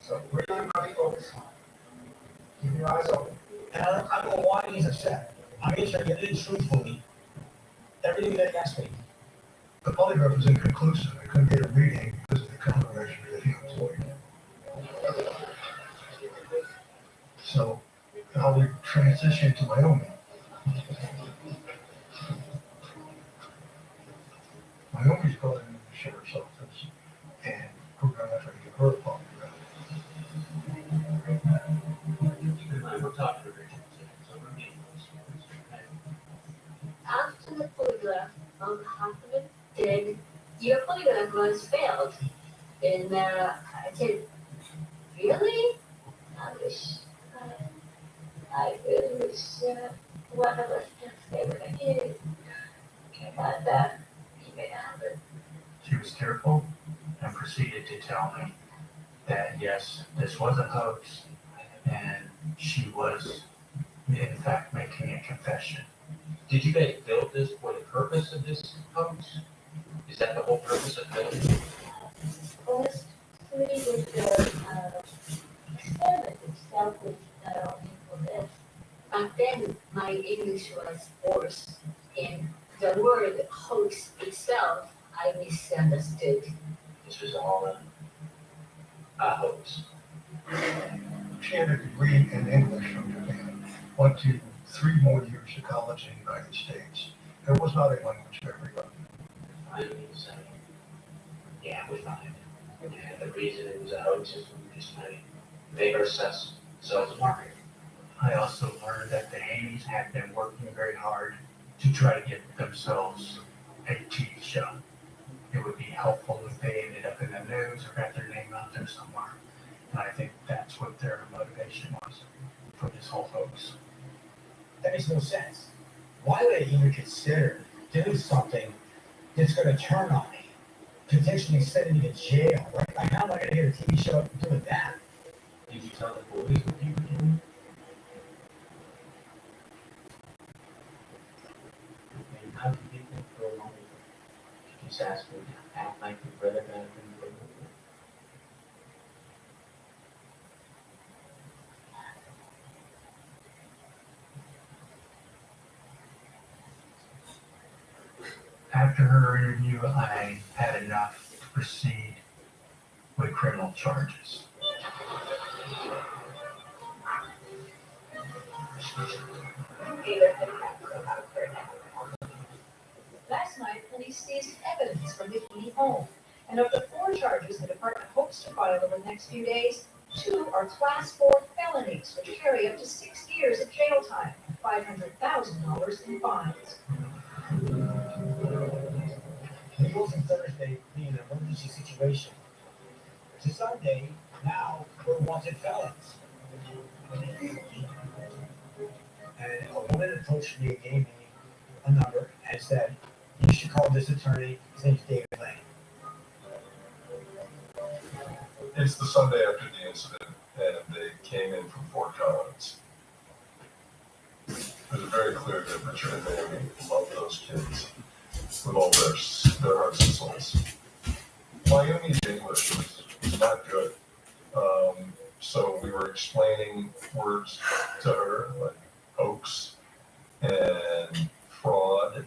Speaker 11: So really, buddy, focus. Keep your eyes open.
Speaker 8: And I don't know why he's upset. I'm answering it truthfully. Everything that he asked me.
Speaker 11: The polygraph was inconclusive. I couldn't get a reading because of the countermeasure that he employed. So now we transition to Wyoming. Wyoming's brought into the sheriff's office, and we're going to try to get her a polygraph.
Speaker 5: After the polygraph, Hoffman did, your polygraph was failed. And I said, really? I really wish one of us just stay with a kid. But that he may happen.
Speaker 8: She was tearful and proceeded to tell me that yes, this was a hoax, and she was in fact making a confession.
Speaker 18: Did you guys build this for the purpose of this hoax? Is that the whole purpose of building it?
Speaker 5: Honestly, with the experiment itself was not only for this, but then my English was worse, and the word hoax itself I misunderstood.
Speaker 18: This was all a hoax.
Speaker 11: She had a degree in English from Japan, went to 3 more years of college in the United States. It was not a language for everybody.
Speaker 18: I mean, so, yeah, we find it. And the reason it was a hoax is we just made vigorous sales marketing.
Speaker 8: I also learned that the Haneys had been working very hard to try to get themselves a TV show. It would be helpful if they ended up in the news or got their name out there somewhere. And I think that's what their motivation was for this whole hoax.
Speaker 19: That makes no sense. Why would I even consider doing something that's going to turn on me, potentially sending me to jail, right? Like, how am I going to get a TV show doing that?
Speaker 18: Did you tell the police what you were doing? And how do you think for a moment you just ask me to act like your brother got it from the book?
Speaker 8: After her interview, I had enough to proceed with criminal charges.
Speaker 20: Last night, police seized evidence from the Key home, and of the 4 charges the department hopes to file over the next few days, 2 are Class 4 felonies, which carry up to 6 years of jail time and $500,000 in fines.
Speaker 19: We go from Thursday being an emergency situation to Sunday
Speaker 8: Now we're wanted felons. And a woman approached me and gave me a number and said, you should call this attorney. His name's David Lane.
Speaker 13: It's the Sunday after the incident, and they came in from Fort Collins. There's a very clear that Richard and Naomi love those kids with all their hearts and souls. Naomi's English was not good. So we were explaining words to her, like hoax and fraud.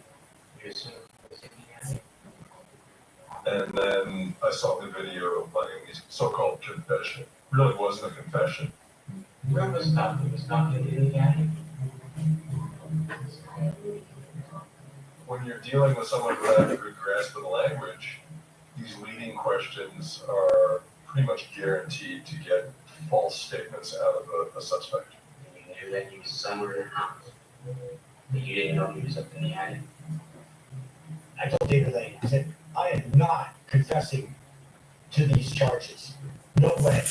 Speaker 13: And then I saw the video of Naomi's so-called confession. It really wasn't a confession.
Speaker 18: Remember stuff that was not leLiang?
Speaker 13: When you're dealing with someone who has a good grasp of the language, these leading questions are pretty much guaranteed to get false statements out of a suspect.
Speaker 18: You knew that he was somewhere in the house, but you didn't know he was up in the attic.
Speaker 8: I told David Lane, I said, I am not confessing to these charges. No way.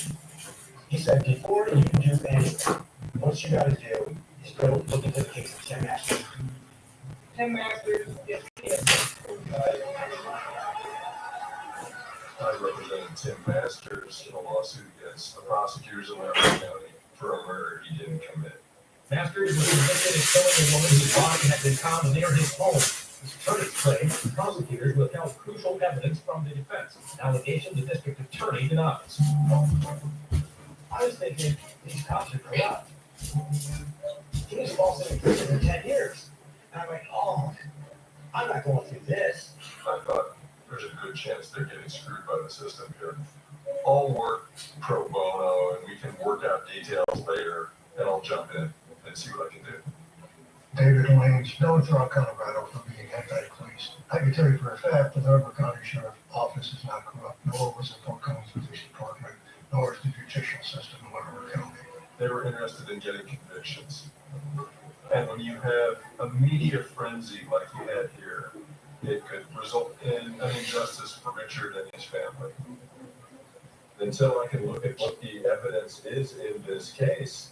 Speaker 8: He said, before you do anything, what you gotta do is go look into the case of Tim Masters.
Speaker 16: Tim Masters, yes.
Speaker 13: I represented Tim Masters in a lawsuit against the prosecutors in Laramie County for a murder he didn't commit.
Speaker 8: Masters was convicted of killing a woman whose body had been found near his home. His attorney claimed the prosecutors withheld crucial evidence from the defense, an allegation the district attorney denies. I was thinking, these cops are corrupt. He was falsely imprisoned for 10 years. And I'm like, oh, I'm not going through this.
Speaker 13: I thought there's a good chance they're getting screwed by the system here. I'll work pro bono and we can work out details later, and I'll jump in and see what I can do.
Speaker 11: David Lane's known throughout Colorado for being anti-police. I can tell you for a fact that the Herbert County Sheriff's Office is not corrupt, nor was the Fort Collins Police Department, nor is the judicial system in Herbert County.
Speaker 13: They were interested in getting convictions. And when you have a media frenzy like you had here, it could result in an injustice for Richard and his family. Until I can look at what the evidence is in this case,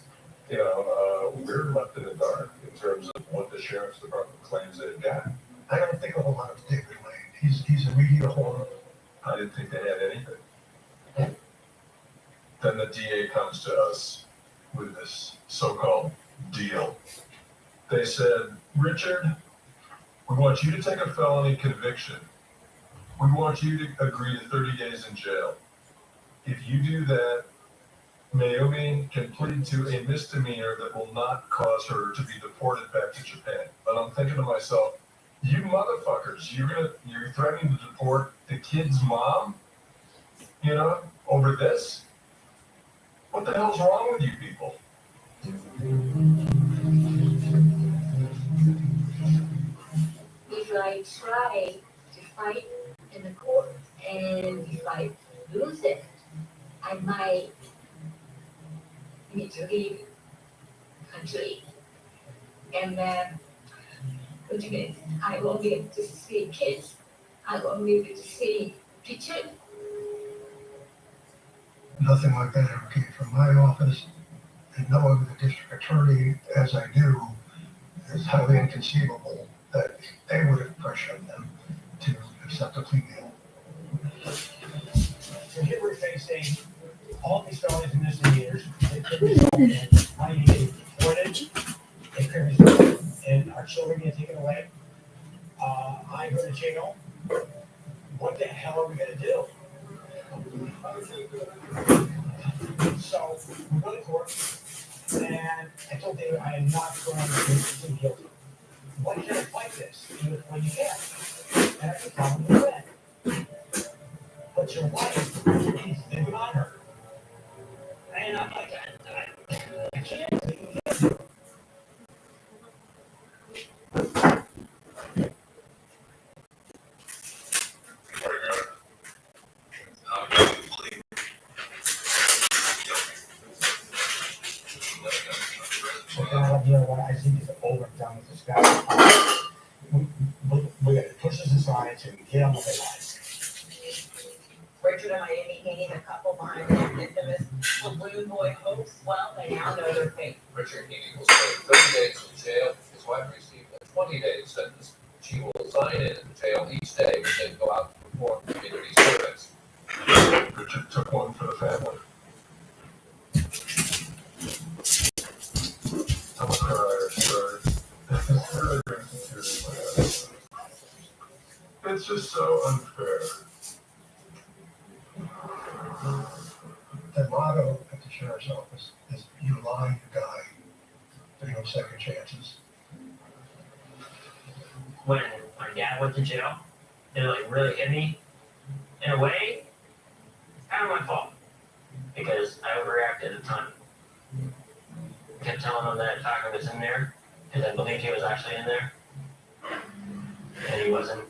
Speaker 13: we're left in the dark in terms of what the sheriff's department claims they've got.
Speaker 11: I don't think a whole lot of David Lane. He's a media whore.
Speaker 13: I didn't think they had anything. Then the DA comes to us with this so-called deal. They said, Richard, we want you to take a felony conviction. We want you to agree to 30 days in jail. If you do that, Naomi can plead to a misdemeanor that will not cause her to be deported back to Japan. But I'm thinking to myself, you motherfuckers, you're threatening to deport the kid's mom, over this? What the hell's wrong with you people?
Speaker 5: If I try to fight in the court and if I lose it, I might need to leave the country. And then, which means I won't be able to see kids. I won't be able to see Richard.
Speaker 11: Nothing like that ever came from my office. And knowing the district attorney, as I do, is highly inconceivable that they would have pressured them to accept a plea deal.
Speaker 8: So here we're facing all these felonies and misdemeanors. It could result in money getting deported. It could result in our children getting taken away. I go to jail. What the hell are we going to do? So we go to court, and I told David I am not going to plead guilty. Why can't I fight this when you can? And I can tell him you win. But your wife is living on her. And I'm like, I can't. What I think is over and done with this guy. We got to push this aside so we get on with our lives.
Speaker 15: Richard and Miami hanging a couple behind the infamous balloon boy hoax? Well, they now know their fate.
Speaker 21: Richard Heaney will spend 30 days in jail. His wife received a 20-day sentence. She will sign in the jail each day and then go out to perform community service.
Speaker 13: Richard took one for the family. I'm a crier, sir. It's just so unfair.
Speaker 11: The motto at the sheriff's office is "You lie, you die." There are no second chances.
Speaker 18: When my dad went to jail, it like really hit me. In a way, it's kind of my fault because I overreacted a ton. I kept telling him that Tucker was in there because I believed he was actually in there, and he wasn't.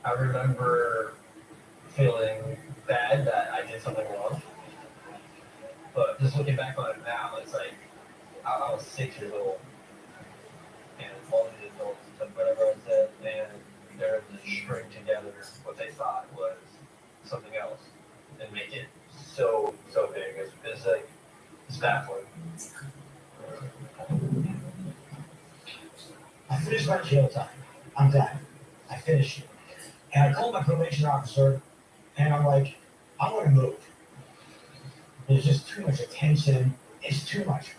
Speaker 12: I remember feeling bad that I did something wrong. But just looking back on it now, it's like I was 6 years old. And all these adults took whatever I said and they were to string together what they thought was something else and make it so big. It's like, it's baffling.
Speaker 8: I finished my jail time. I'm done. I finished it. And I called my probation officer, and I'm like, I want to move. There's just too much attention. It's too much.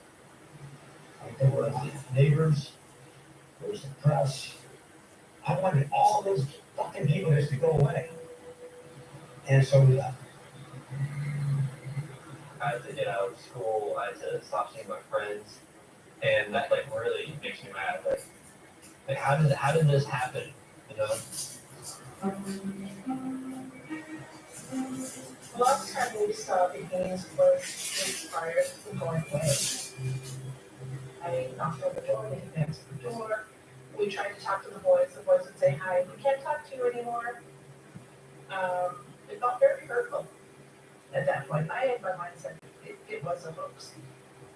Speaker 8: Like, there were neighbors, there was the press. I wanted all those fucking people just to go away. And so we left.
Speaker 12: I had to get out of school. I had to stop seeing my friends. And that like really makes me mad. Like how did this happen? You know?
Speaker 16: Last time we saw the games was inspired from going away. I knocked on the door, they answered the door. We tried to talk to the boys would say hi, we can't talk to you anymore. It felt very hurtful at that point. I had my mindset, it was a hoax.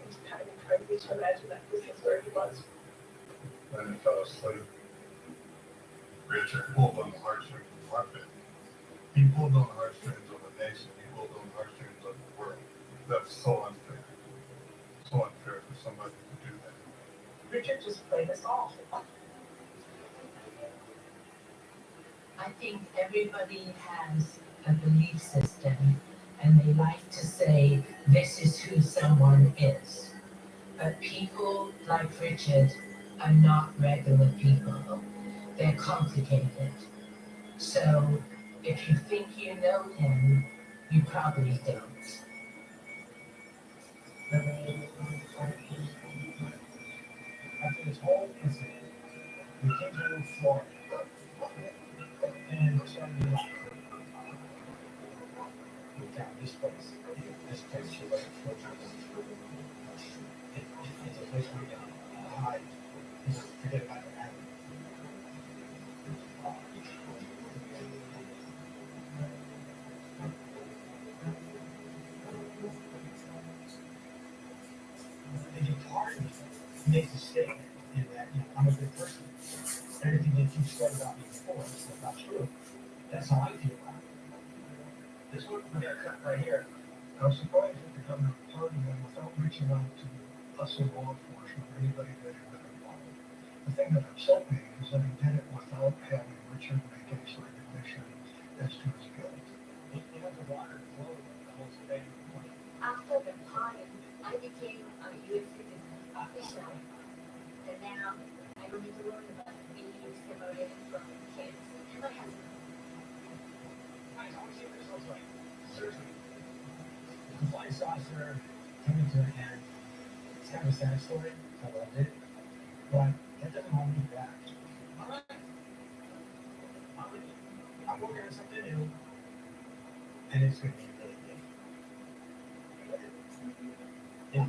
Speaker 16: It's kind of crazy to imagine that this is where he was.
Speaker 13: Then he fell asleep. Richard pulled on the heartstrings of our family. He pulled on the heartstrings of the nation. He pulled on the heartstrings of the world. That's so unfair. So unfair for somebody to do that.
Speaker 16: Richard just played us all.
Speaker 22: I think everybody has a belief system and they like to say this is who someone is. But people like Richard are not regular people. They're complicated. So if you think you know him, you probably don't.
Speaker 8: After this whole incident, we came to Florida. And we're starting to look. We found this place. This place should like it's a place where we can hide. Forget about the matter. And your partner makes a statement in that, I'm a good person. Everything that you said about me before is not true. That's how I feel about it. This one, we got cut right here. I was surprised that the governor pardoned them without reaching out to us in law enforcement or anybody that had been involved. The thing that upset me is that he did it without having Richard make any sort of admission as to his guilt. He had the water flow the whole thing.
Speaker 9: After the party, I became a U.S. citizen officially. And now I don't need to worry about being separated from kids and my husband.
Speaker 8: I don't see what this looks like. Seriously. The compliance officer coming to an end. It's kind of a sad story. I loved it. But that doesn't hold me back. All right. I'm working on something new. And it's going to be really good. Yeah.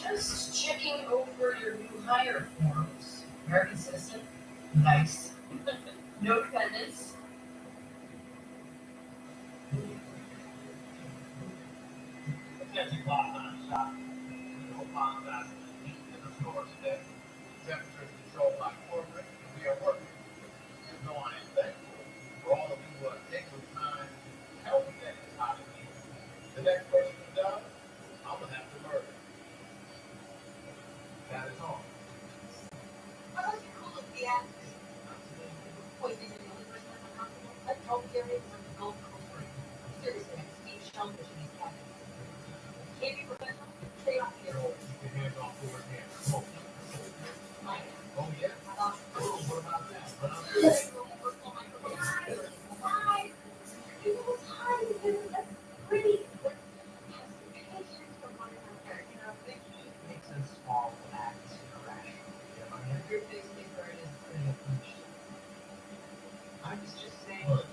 Speaker 7: Just checking over your new hire forms. American citizen, nice. No dependents.
Speaker 14: As you walk on a shop, no apologize for the heat in the store today. Temperature is controlled by corporate, and we are working. And no one is thankful for all of you who are taking time to help with that hot in here. The next person who does, I'm gonna have to murder. That is all.
Speaker 20: How about you cool up the atmosphere? Point is the only person that's uncomfortable. That health area is like a golf course for you. Seriously, I can speak shellfish in these cabins. Can't be professional. Stay off the air.
Speaker 14: Keep your hands off over here. Come on.
Speaker 20: Mike.
Speaker 14: Oh, yeah?
Speaker 20: Oh,
Speaker 14: What about that? What else?
Speaker 20: Why? People will tell you that's pretty. But have some patience for one another. You know, the heat makes us all act irrational. I mean, if your face gets hurt, it's pretty much. I was just saying.
Speaker 14: Look.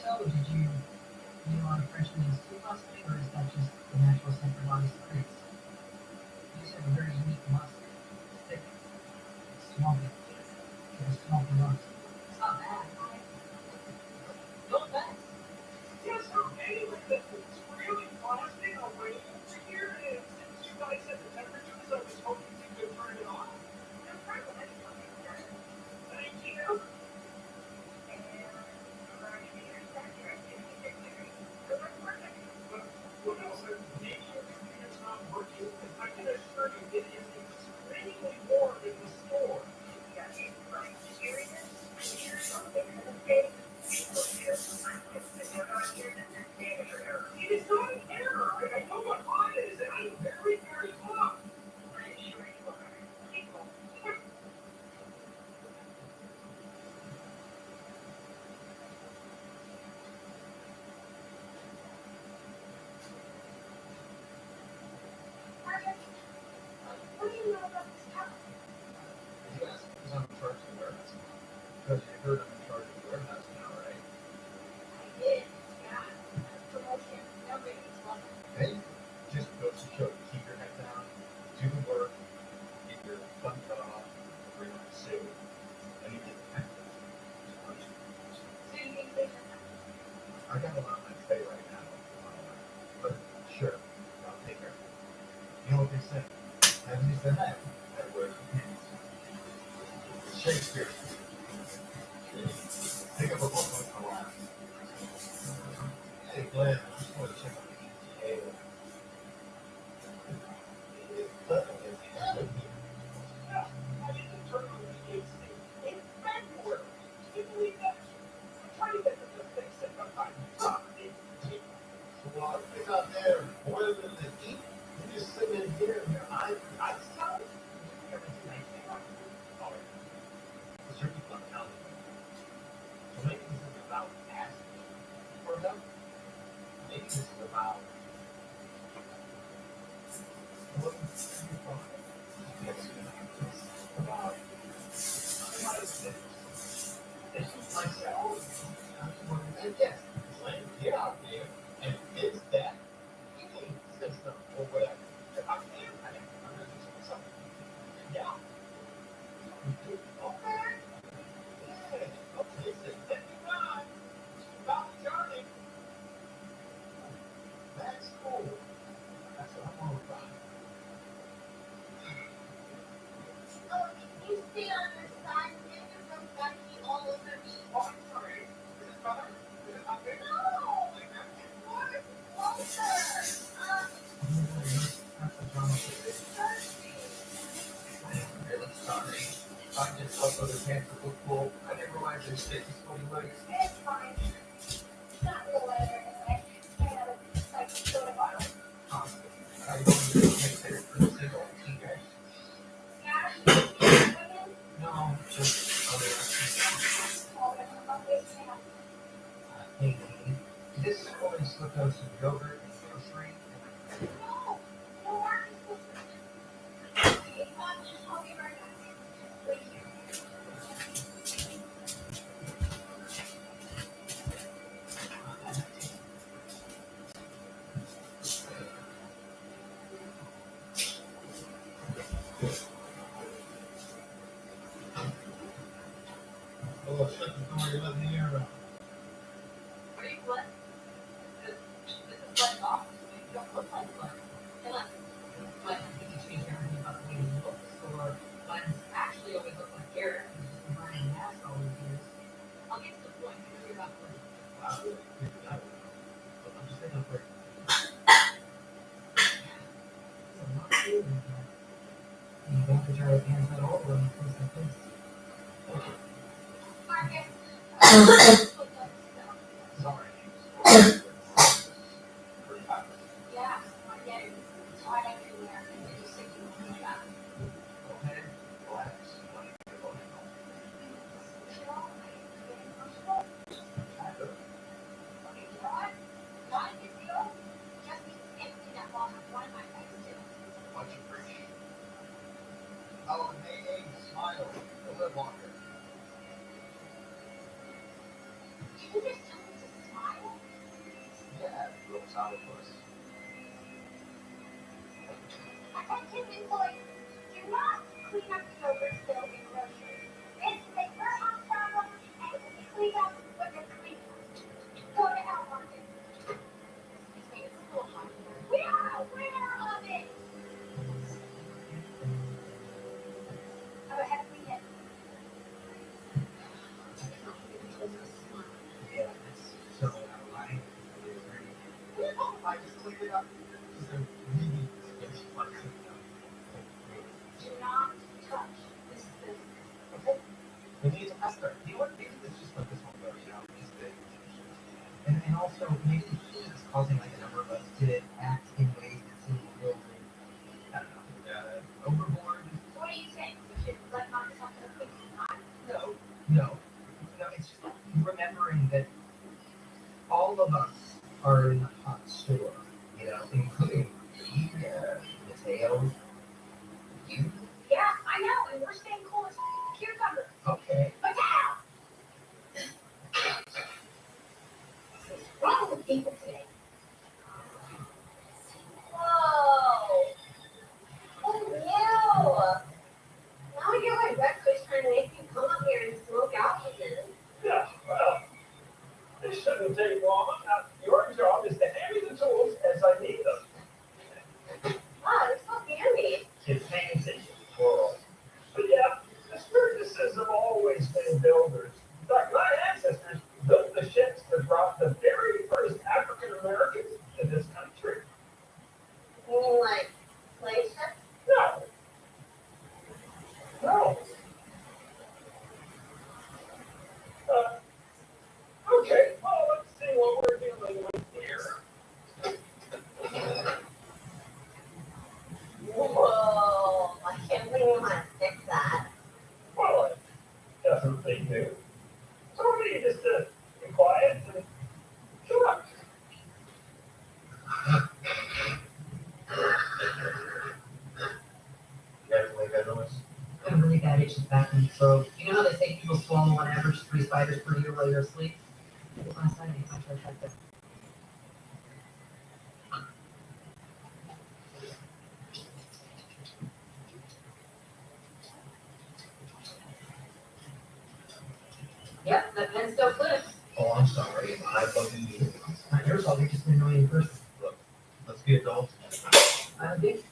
Speaker 7: So, did you do a lot of Frenchman's tooth muscling, or is that just the natural scent your body secretes? You just have a very unique musk. It's thick, it's swampy. It's swampy musk.
Speaker 20: It's not bad. Not bad.
Speaker 14: Yeah, so anyway, it's really frosting away over here, and since you guys said the temperatures, I was hoping you could turn it on.
Speaker 20: No problem. I can help you with that.
Speaker 14: Thank you. What else? Maybe your computer's not working. I can assure you it is extremely warm in the store. It is not an error. I know what on it is, and I'm very, very hot. I'm sure you are.
Speaker 20: What do you know about this town?
Speaker 14: You asked who's on charge of the warehouse. Because you heard I'm in charge of the warehouse now, right?
Speaker 20: I did. Yeah. Promotion. No ratings. Love it.
Speaker 14: Hey, just go secure. Keep your head down. Do the work. Get your butt cut off. Bring on the suit. And you get the heck.
Speaker 20: So you think they should have?
Speaker 14: I got a lot on my plate right now. But sure, I'll take care of it. You know what they say? Heaven is the head. That word hands. Shakespeare. Pick up a book on the left. Hey, Glenn, I just want to check on the ETA. I didn't turn on the AC in February. Can you believe that? I'm trying to get them to fix it, but I'm not. So while it's out there boiling in the heat, you just sit in here and your eyes out. Everything I can. Oh, yeah. It's your people I'm telling you. So maybe this is about asking for help. Maybe this is about what you find. About this is myself. And yes, get out there and fix that heating system or whatever. If I can, I'm going to do something. Yeah. Okay. Yeah. Okay, so 59. About turning. That's cool. That's what I'm all about.
Speaker 20: Oh, you stay on your side and you're going to be all over me.
Speaker 14: Oh, I'm sorry. Is it better? Is it not big?
Speaker 20: No! It's closer!
Speaker 14: Really sorry. I just thought those hands were full. I didn't realize their stick was fully loose.
Speaker 20: It's fine. It's not real leather anyway. I have a like soda bottle.
Speaker 14: I don't really make it for the signal. Okay.
Speaker 20: Cash? Women?
Speaker 14: No, just
Speaker 15: yogurt, grocery.
Speaker 9: No, no, I'll be right back. Wait here.
Speaker 8: Oh, shut the door, you're letting the air out.
Speaker 9: Are you blood? This is blood off. You don't look like blood. Come on.
Speaker 15: But I think you changed everything about the way you look. Or buns actually always look like Garrett, who's just been wearing a mask all these years.
Speaker 9: I'll get to the point. You're about blood.
Speaker 15: Wow, really? But I'm just thinking for a lot of food in here. And you don't have to try to hands that all over in a place like this.
Speaker 9: Marcus.
Speaker 15: Sorry.
Speaker 9: Yeah, I get it. It's hard everywhere. And you said you were coming back.
Speaker 15: Okay, relax. Don't even get emotional.
Speaker 9: You know, I'm getting emotional.
Speaker 15: Kind of.
Speaker 9: Okay, you know what? Not a big deal. Just need to empty that ball of one of my legs too.
Speaker 11: Much appreciated. Oh, hey, smile. You'll live longer.
Speaker 9: Did you just tell me to smile?
Speaker 11: Yeah, little sourpuss.
Speaker 9: Attention employees, do not clean up the yogurt spill in groceries. It's a warehouse problem and it will be cleaned up when you're cleaning up. Go to hell, Marcus. Excuse me, it's a little hot here. We are aware of it. Go ahead and read it.
Speaker 15: Yeah, that's so out of line.
Speaker 11: I just cleaned it up.
Speaker 15: Just a really sketchy part.
Speaker 9: Do not touch this spill.
Speaker 15: Okay. Maybe it's a pester. You know what? Maybe it's just like this one goes, you know, just the. And also, maybe it's causing like a number of us to act in ways that seem a little bit, I don't know, overboard.
Speaker 9: What do you think? We should let Marcus have the quick time?
Speaker 15: No, it's just remembering that all of us are in a hot store, you know, including me, Mateo, you.
Speaker 9: Yeah, I know, and we're staying cool as cucumbers.
Speaker 15: Okay.
Speaker 9: Mateo! What's wrong with people today? Whoa! Oh, you! Now I get why Redfish trying to make me come up here and smoke out with him.
Speaker 8: Yeah, well, this shouldn't take long. Your job is to hand me the tools as I need them.
Speaker 9: Oh, it's so handy.
Speaker 8: It's fancy, plural. But yeah, the Sturgises have always been builders. In fact, my ancestors built the ships that brought the very first African Americans to this country.
Speaker 9: You mean like slave ships?
Speaker 8: No. No. Okay, well, let's see what we're dealing with here.
Speaker 9: Whoa! I can't believe you want to fix that.
Speaker 8: Well, it definitely do. So we need just to be quiet and shut up. You guys make that noise?
Speaker 15: I have a really bad itch in the back of my throat. You know how they say people swallow on average 3 spiders per year while you're asleep? Last night I tried that. Yep, that pen still clips.
Speaker 8: Oh, I'm sorry. I bugged you.
Speaker 15: Not your fault, you're just an annoying person.
Speaker 8: Look, let's be adults.
Speaker 15: I agree.